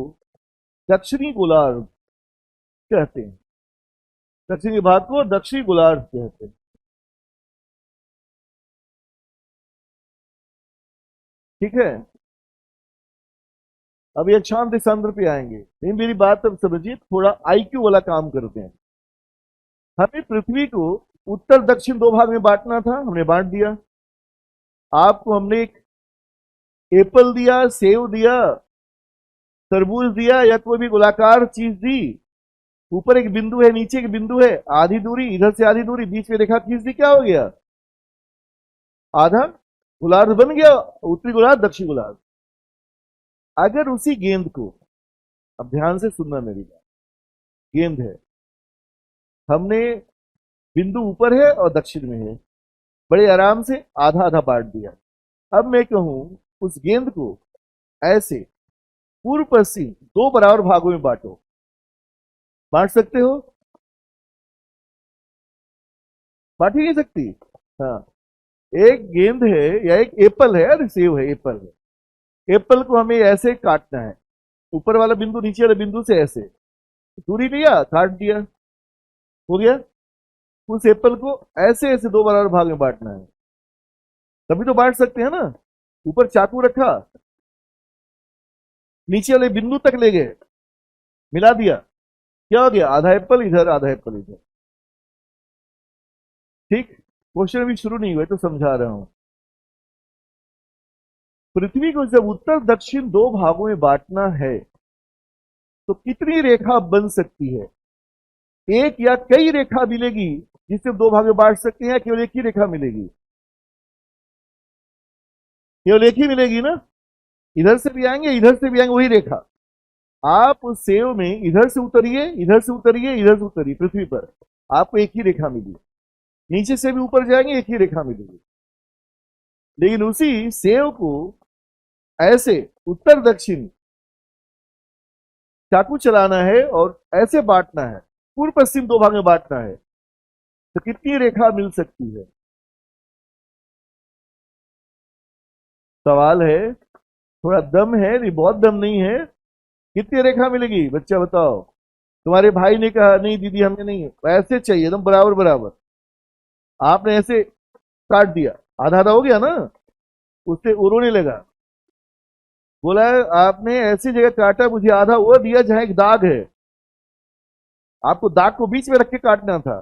दक्षिणी गोलार्ध कहते हैं। दक्षिणी भाग को दक्षिणी गोलार्ध कहते हैं। ठीक है, अब ये शांत देशांतर पे आएंगे, लेकिन मेरी बात अब समझिए, थोड़ा आईक्यू वाला काम करते हैं। हमें पृथ्वी को उत्तर दक्षिण दो भाग में बांटना था, हमने बांट दिया। आपको हमने एक एप्पल दिया, सेव दिया, तरबूज दिया, या कोई भी गोलाकार चीज दी, ऊपर एक बिंदु है, नीचे एक बिंदु है, आधी दूरी, इधर से आधी दूरी, बीच में रेखा खींच दी, क्या हो गया? आधा गोलार्ध बन गया, उत्तरी गोलार्ध दक्षिण गोलार्ध। अगर उसी गेंद को, अब ध्यान से सुनना मेरी बात, गेंद है, हमने बिंदु ऊपर है और दक्षिण में है, बड़े आराम से आधा आधा बांट दिया। अब मैं कहूं उस गेंद को ऐसे पूर्व पश्चिम दो बराबर भागों में बांटो, बांट सकते हो? बांट ही नहीं सकती। हाँ, एक गेंद है या एक एप्पल है, अरे सेव है, एप्पल है, एप्पल को हमें ऐसे काटना है, ऊपर वाला बिंदु नीचे वाले बिंदु से ऐसे दूरी लिया, काट दिया, हो गया। उस एप्पल को ऐसे ऐसे दो बराबर भाग में बांटना है, तभी तो बांट सकते हैं ना। ऊपर चाकू रखा, नीचे वाले बिंदु तक ले गए, मिला दिया, क्या हो गया? आधा एप्पल इधर, आधा एप्पल इधर। ठीक, क्वेश्चन अभी शुरू नहीं हुए तो समझा रहा हूं। पृथ्वी को जब उत्तर दक्षिण दो भागों में बांटना है तो कितनी रेखा बन सकती है? एक या कई रेखा मिलेगी जिससे दो भाग में बांट सकते हैं, केवल एक ही रेखा मिलेगी? केवल एक ही मिलेगी ना, इधर से भी आएंगे, इधर से भी आएंगे, वही रेखा। आप उस सेव में इधर से उतरिए, इधर से उतरिए, इधर से उतरिए, पृथ्वी पर आपको एक ही रेखा मिली। नीचे से भी ऊपर जाएंगे, एक ही रेखा मिलेगी। लेकिन उसी सेव को ऐसे उत्तर दक्षिण चाकू चलाना है और ऐसे बांटना है, पूर्व पश्चिम दो भाग में बांटना है, तो कितनी रेखा मिल सकती है? सवाल है, थोड़ा दम है, नहीं बहुत दम नहीं है। कितनी रेखा मिलेगी बच्चा बताओ? तुम्हारे भाई ने कहा नहीं दीदी हमें नहीं, ऐसे चाहिए एकदम बराबर बराबर। आपने ऐसे काट दिया, आधा आधा हो गया ना, उससे उड़ने लगा। बोला आपने ऐसी जगह काटा, मुझे आधा वो दिया जहां एक दाग है, आपको दाग को बीच में रख के काटना था।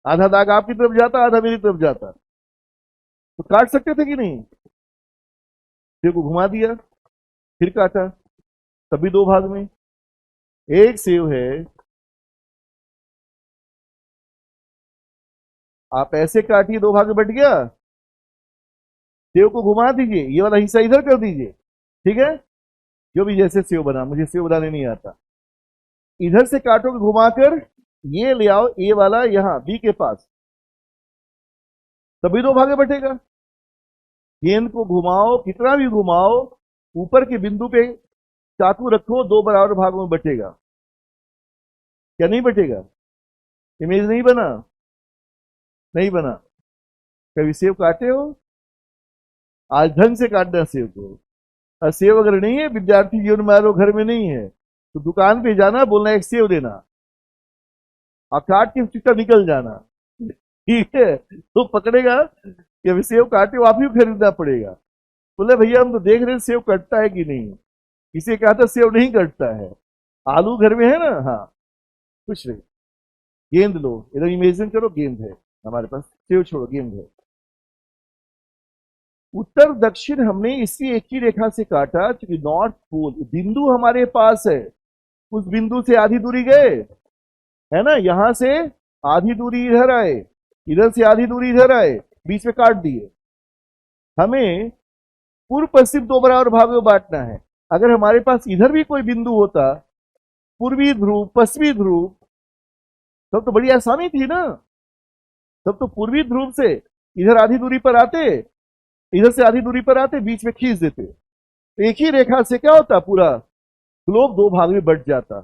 आधा दाग आपकी तरफ जाता, आधा मेरी तरफ जाता, तो काट सकते थे कि नहीं? सेव को घुमा दिया, फिर काटा, तभी दो भाग में। एक सेव है, आप ऐसे काटिए, दो भाग में बट गया, सेव को घुमा दीजिए, ये वाला हिस्सा इधर कर दीजिए, ठीक है? जो भी जैसे सेव बना, मुझे सेव बनाने नहीं आता, इधर से काटोगे घुमाकर, ये ले आओ ए वाला यहां बी के पास, तभी दो भागे बटेगा। गेंद को घुमाओ, कितना भी घुमाओ, ऊपर के बिंदु पे चाकू रखो, दो बराबर भागों में बटेगा, क्या नहीं बटेगा? इमेज नहीं बना? नहीं बना। कभी सेव काटे हो? आज ढंग से काटना सेव को। और सेव अगर नहीं है, विद्यार्थी जीवन में आरो घर में नहीं है, तो दुकान पे जाना, बोलना एक सेव देना, और काट के चुपचाप निकल जाना, ठीक है? तो पकड़ेगा कि अभी सेव काटे हो, आप ही खरीदना पड़ेगा। बोले भैया हम तो देख रहे हैं सेव कटता है कि नहीं। किसी कहा था सेव नहीं कटता है, आलू घर में है ना, हाँ कुछ नहीं। गेंद लो, इधर इमेजिन करो, गेंद है हमारे पास, सेव छोड़ो, गेंद है। उत्तर दक्षिण हमने इसी एक ही रेखा से काटा, क्योंकि नॉर्थ पोल बिंदु हमारे पास है, उस बिंदु से आधी दूरी गए, है ना, यहां से आधी दूरी इधर आए, इधर से आधी दूरी इधर आए, बीच में काट दिए। हमें पूर्व पश्चिम दो बराबर भाग में बांटना है। अगर हमारे पास इधर भी कोई बिंदु होता, पूर्वी ध्रुव पश्चिमी ध्रुव, तब तो बड़ी आसानी थी ना, तब तो पूर्वी ध्रुव से इधर आधी दूरी पर आते, इधर से आधी दूरी पर आते, बीच में खींच देते, तो एक ही रेखा से क्या होता, पूरा ग्लोब दो भाग में बट जाता।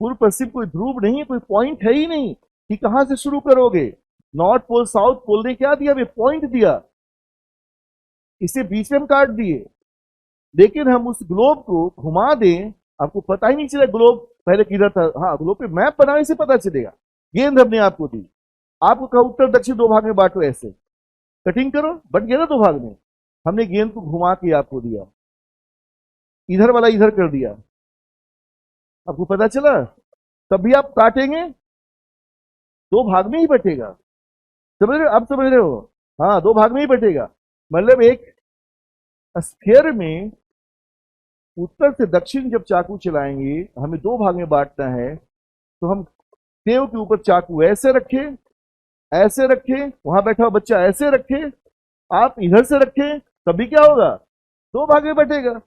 पूर्व पश्चिम कोई ध्रुव नहीं है, कोई पॉइंट है ही नहीं कि कहां से शुरू करोगे। नॉर्थ पोल साउथ पोल ने क्या दिया, हमें पॉइंट दिया, इसे बीच में हम काट दिए। लेकिन हम उस ग्लोब को घुमा दें, आपको पता ही नहीं चला ग्लोब पहले किधर था। हाँ, ग्लोब पे मैप बनाने से पता चलेगा। गेंद हमने आपको दी, आपको कहा उत्तर दक्षिण दो भाग में बांटो, ऐसे कटिंग करो, बट गया ना दो भाग में। हमने गेंद को घुमा के आपको दिया, इधर वाला इधर कर दिया, आपको पता चला। तभी आप काटेंगे, दो भाग में ही बटेगा। समझ रहे हो, आप समझ रहे हो? हाँ, दो भाग में ही बटेगा। मतलब एक स्फीयर में उत्तर से दक्षिण जब चाकू चलाएंगे, हमें दो भाग में बांटना है, तो हम सेव के ऊपर चाकू ऐसे रखे, ऐसे रखे, वहां बैठा हुआ बच्चा ऐसे रखे, आप इधर से रखे, तभी क्या होगा, दो भाग में बटेगा।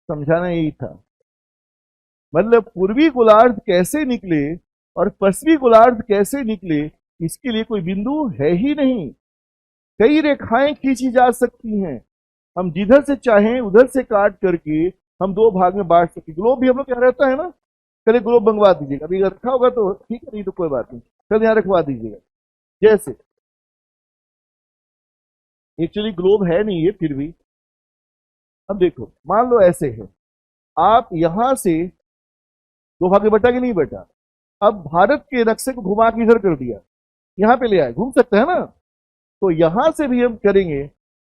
समझाना यही था। मतलब पूर्वी गोलार्ध कैसे निकले और पश्चिमी गोलार्ध कैसे निकले, इसके लिए कोई बिंदु है ही नहीं। कई रेखाएं खींची जा सकती हैं, हम जिधर से चाहें उधर से काट करके हम दो भाग में बांट सकते। ग्लोब भी हम लोग क्या रहता है ना, कल ग्लोब मंगवा दीजिएगा, अभी रखा होगा तो ठीक है, नहीं तो कोई बात नहीं, कल यहाँ रखवा दीजिएगा। जैसे एक्चुअली ग्लोब है नहीं ये, फिर भी अब देखो, मान लो ऐसे है, आप यहां से दो भाग में बटा कि नहीं बटा, अब भारत के नक्शे को घुमा के इधर कर दिया, यहां पे ले आए, घूम सकते हैं ना। तो यहां से भी हम करेंगे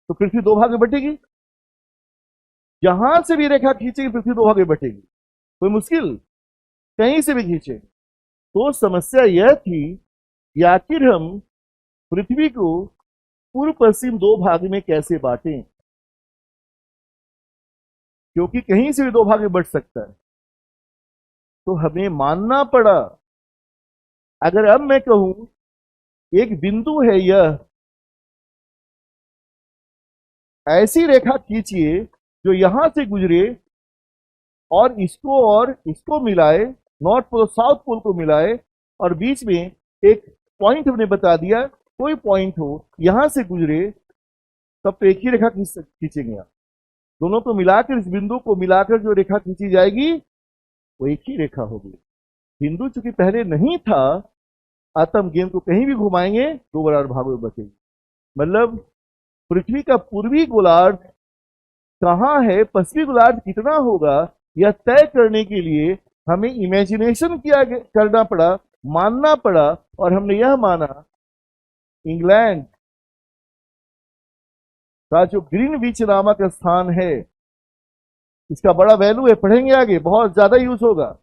तो पृथ्वी दो भाग में बटेगी, जहां से भी रेखा खींचेगी पृथ्वी दो भाग में बटेगी। कोई मुश्किल, कहीं से भी खींचे। तो समस्या यह थी कि आखिर हम पृथ्वी को पूर्व पश्चिम दो भाग में कैसे बांटें, क्योंकि कहीं से भी दो भाग में बट सकता है। तो हमें मानना पड़ा, अगर अब मैं कहूं एक बिंदु है यह, ऐसी रेखा खींचिए जो यहां से गुजरे और इसको मिलाए, नॉर्थ पोल साउथ पोल को मिलाए, और बीच में एक पॉइंट हमने बता दिया, कोई पॉइंट हो यहां से गुजरे, तब तो एक ही रेखा खींचेंगे आप। दोनों को मिलाकर, इस बिंदु को मिलाकर जो रेखा खींची जाएगी वो एक ही रेखा होगी। बिंदु चूंकि पहले नहीं था, अतः हम गेंद को कहीं भी घुमाएंगे दो बराबर भागों में बचेगी। मतलब पृथ्वी का पूर्वी गोलार्ध कहां है, पश्चिमी गोलार्ध कितना होगा, यह तय करने के लिए हमें इमेजिनेशन करना पड़ा, मानना पड़ा। और हमने यह माना इंग्लैंड का जो ग्रीनविच नामक स्थान है, इसका बड़ा वैल्यू है, पढ़ेंगे आगे, बहुत ज्यादा यूज होगा।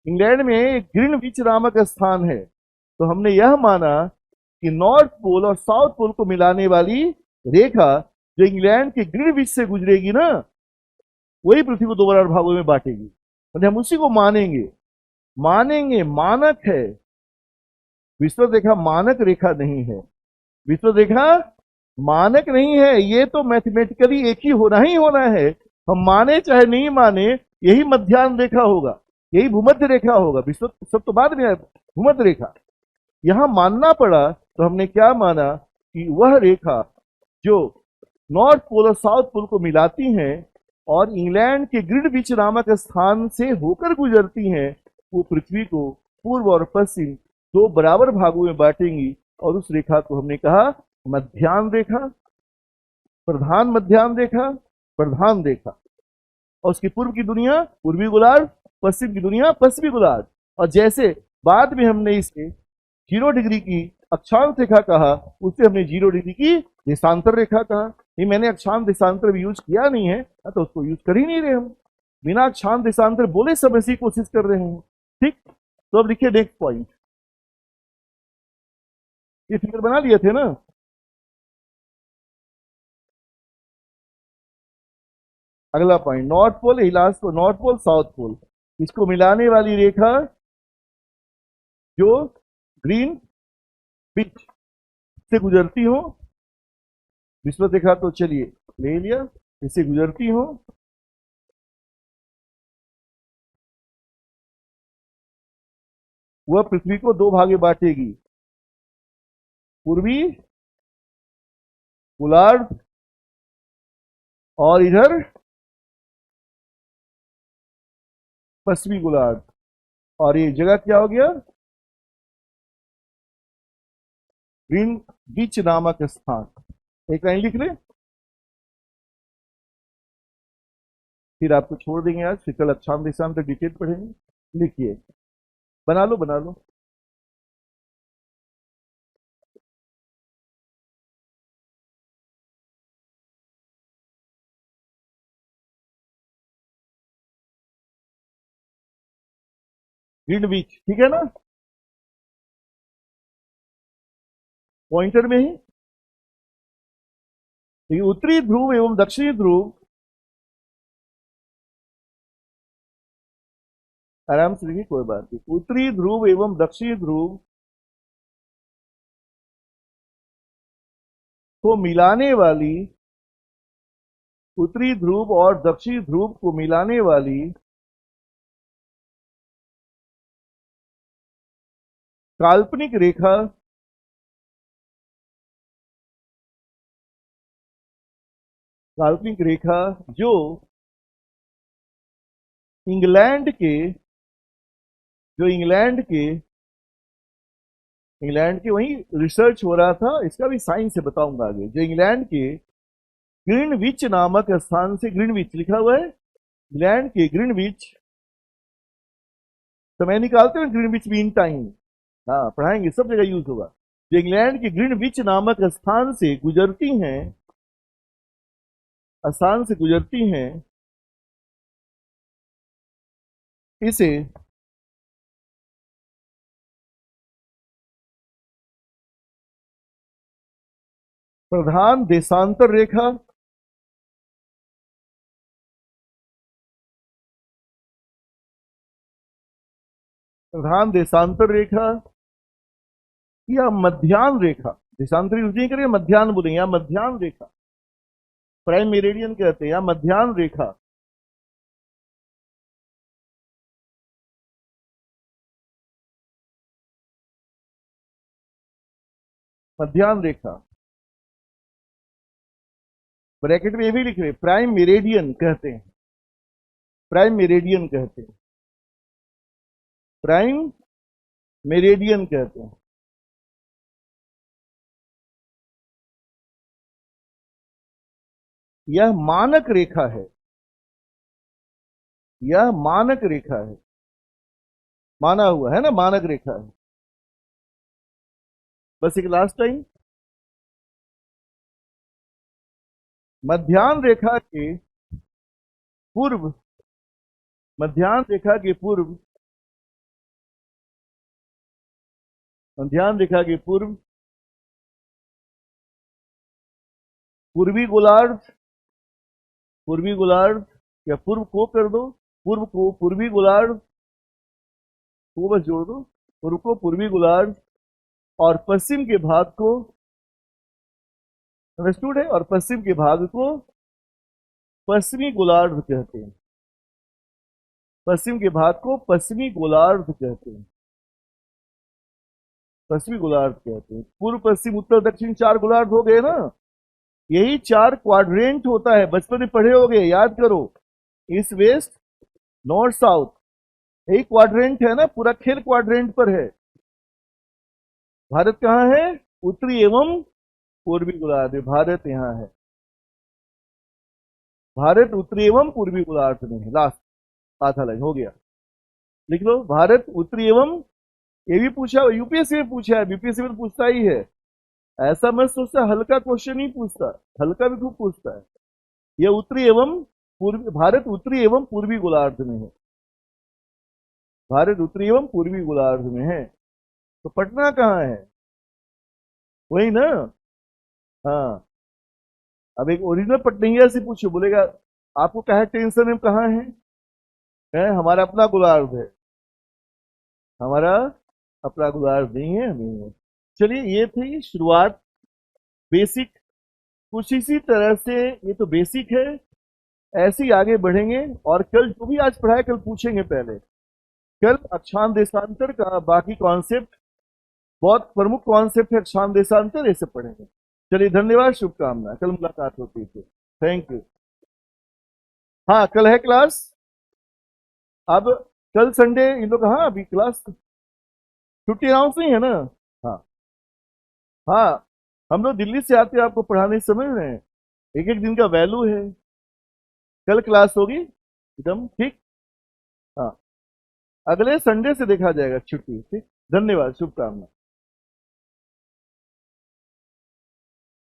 इंग्लैंड में एक ग्रीनविच नामक स्थान है, तो हमने यह माना कि नॉर्थ पोल और साउथ पोल को मिलाने वाली रेखा जो इंग्लैंड के ग्रीनविच से गुजरेगी ना, वही पृथ्वी को दो बराबर भागों में बांटेगी। तो हम उसी को मानेंगे, मानक है। विश्व रेखा मानक रेखा नहीं है, विश्व रेखा मानक नहीं है, ये तो मैथमेटिकली एक ही ही होना है। हम माने चाहे नहीं माने, यही मध्यान्ह रेखा होगा, यही भूमध्य रेखा होगा। विश्व सब तो बाद में है, भूमध्य रेखा यहां मानना पड़ा। तो हमने क्या माना कि वह रेखा जो नॉर्थ पोल और साउथ पोल को मिलाती हैं और इंग्लैंड के ग्रीनविच नामक स्थान से होकर गुजरती हैं, वो पृथ्वी को पूर्व और पश्चिम दो बराबर भागों में बांटेंगी। और उस रेखा को हमने कहा मध्यान्ह रेखा, प्रधान मध्यान्ह रेखा, प्रधान रेखा। और उसकी पूर्व की दुनिया पूर्वी गोलार्ध, पश्चिम की दुनिया पश्चिमी गोलार्ध। और जैसे बाद में हमने इसे 0 डिग्री की अक्षांश रेखा कहा, उससे हमने 0 डिग्री की देशांतर रेखा कहा। ये मैंने अक्षांश देशांतर भी यूज किया नहीं है, तो उसको यूज कर ही नहीं रहे हम, बिना अक्षांश देशांतर बोले समझने की कोशिश कर रहे हैं। ठीक, तो अब देखिए नेक्स्ट पॉइंट, ये फिगर बना लिए थे ना। अगला पॉइंट, नॉर्थ पोल, लास्ट को नॉर्थ पोल साउथ पोल, इसको मिलाने वाली रेखा जो ग्रीन विच से गुजरती हो, विश्व रेखा तो चलिए ले लिया, इससे गुजरती हो, वह पृथ्वी को दो भागे बांटेगी, पूर्वी गोलार्ध और इधर पश्चिमी गोलार्ध। और ये जगह क्या हो गया? ग्रीनविच नामक स्थान। एक लाइन लिख ले, फिर आपको छोड़ देंगे आज, फिर कल शाम शाम तक डिटेल पढ़ेंगे। लिखिए, बना लो बना लो। ग्रीनविच, ठीक है ना? पॉइंटर में ही। देखिए, उत्तरी ध्रुव एवं दक्षिणी ध्रुव, आराम से लिखिए, कोई बात नहीं। उत्तरी ध्रुव एवं दक्षिणी ध्रुव को मिलाने वाली, उत्तरी ध्रुव और दक्षिणी ध्रुव को मिलाने वाली काल्पनिक रेखा जो इंग्लैंड के वही रिसर्च हो रहा था, इसका भी साइंस से बताऊंगा आगे। जो इंग्लैंड के ग्रीनविच नामक स्थान से, ग्रीनविच लिखा हुआ है, इंग्लैंड के ग्रीनविच, समय निकालते हैं ग्रीनविच मीन टाइम, हाँ पढ़ाएंगे, सब जगह यूज होगा। जो इंग्लैंड के ग्रीनविच नामक स्थान से गुजरती हैं, इसे प्रधान देशांतर रेखा, या मध्यान्ह रेखा, देशांतर यूज नहीं करेंगे, मध्यान्ह बोलेंगे, या मध्यान्ह रेखा, प्राइम मेरिडियन कहते हैं, या मध्यान्ह रेखा, मध्यान्ह रेखा, ब्रैकेट में ये भी लिख रहे, प्राइम मेरिडियन कहते हैं, प्राइम मेरिडियन कहते हैं, प्राइम मेरिडियन कहते हैं। यह मानक रेखा है, यह मानक रेखा है, माना हुआ है ना, मानक रेखा है। बस एक लास्ट टाइम, मध्यान्ह रेखा के पूर्व, मध्यान्ह रेखा के पूर्व, मध्यान्ह रेखा के पूर्व पूर्वी गोलार्ध, पूर्वी गोलार्ध, या पूर्व को कर दो, पूर्व को पूर्वी गोलार्ध को बस जोड़ दो, पूर्व को पूर्वी गोलार्ध और पश्चिम के भाग को, अंडरस्टूड है, और पश्चिम के भाग को पश्चिमी गोलार्ध कहते हैं, पश्चिम के भाग को पश्चिमी गोलार्ध कहते हैं, पश्चिमी गोलार्ध कहते हैं। पूर्व पश्चिम उत्तर दक्षिण 4 गोलार्ध हो गए ना, यही 4 क्वाड्रेंट होता है, बचपन में पढ़े होगे, याद करो, ईस्ट वेस्ट नॉर्थ साउथ, यही क्वाड्रेंट है ना, पूरा खेल क्वाड्रेंट पर है। भारत कहाँ है? उत्तरी एवं पूर्वी गोलार्ध में, भारत यहां है, भारत उत्तरी एवं पूर्वी गोलार्ध में है। लास्ट आधा लाइन हो गया, लिख लो, भारत उत्तरी एवं, ये भी पूछा, यूपीएससी में पूछा है, बीपीएससी में पूछता ही है, ऐसा मत सोचता हल्का क्वेश्चन नहीं पूछता, हल्का भी खूब पूछता है। यह उत्तरी एवं पूर्वी, भारत उत्तरी एवं पूर्वी गोलार्ध में है, भारत उत्तरी एवं पूर्वी गोलार्ध में है। तो पटना कहाँ है? वही ना, हाँ। अब एक ओरिजिनल पटनैया से पूछो, बोलेगा आपको क्या है टेंशन, हम कहाँ है? हमारा अपना गोलार्ध है, हमारा अपना गोलार्ध नहीं है, नहीं है। चलिए, ये थी शुरुआत, बेसिक, कुछ इसी तरह से, ये तो बेसिक है, ऐसे ही आगे बढ़ेंगे। और कल जो भी आज पढ़ाया, कल पूछेंगे, पहले कल अक्षांश देशांतर का बाकी कॉन्सेप्ट, बहुत प्रमुख कॉन्सेप्ट है अक्षांश देशांतर, ऐसे पढ़ेंगे। चलिए, धन्यवाद, शुभकामनाएं, कल मुलाकात होती है, थैंक यू। हाँ, कल है क्लास। अब कल संडे इन लोग, हाँ अभी क्लास छुट्टी अनाउंस नहीं है ना। हाँ हाँ, हम लोग दिल्ली से आते हैं आपको पढ़ाने, समझ रहे हैं, एक एक दिन का वैल्यू है। कल क्लास होगी एकदम ठीक। हाँ, अगले संडे से देखा जाएगा छुट्टी, ठीक। धन्यवाद, शुभकामना।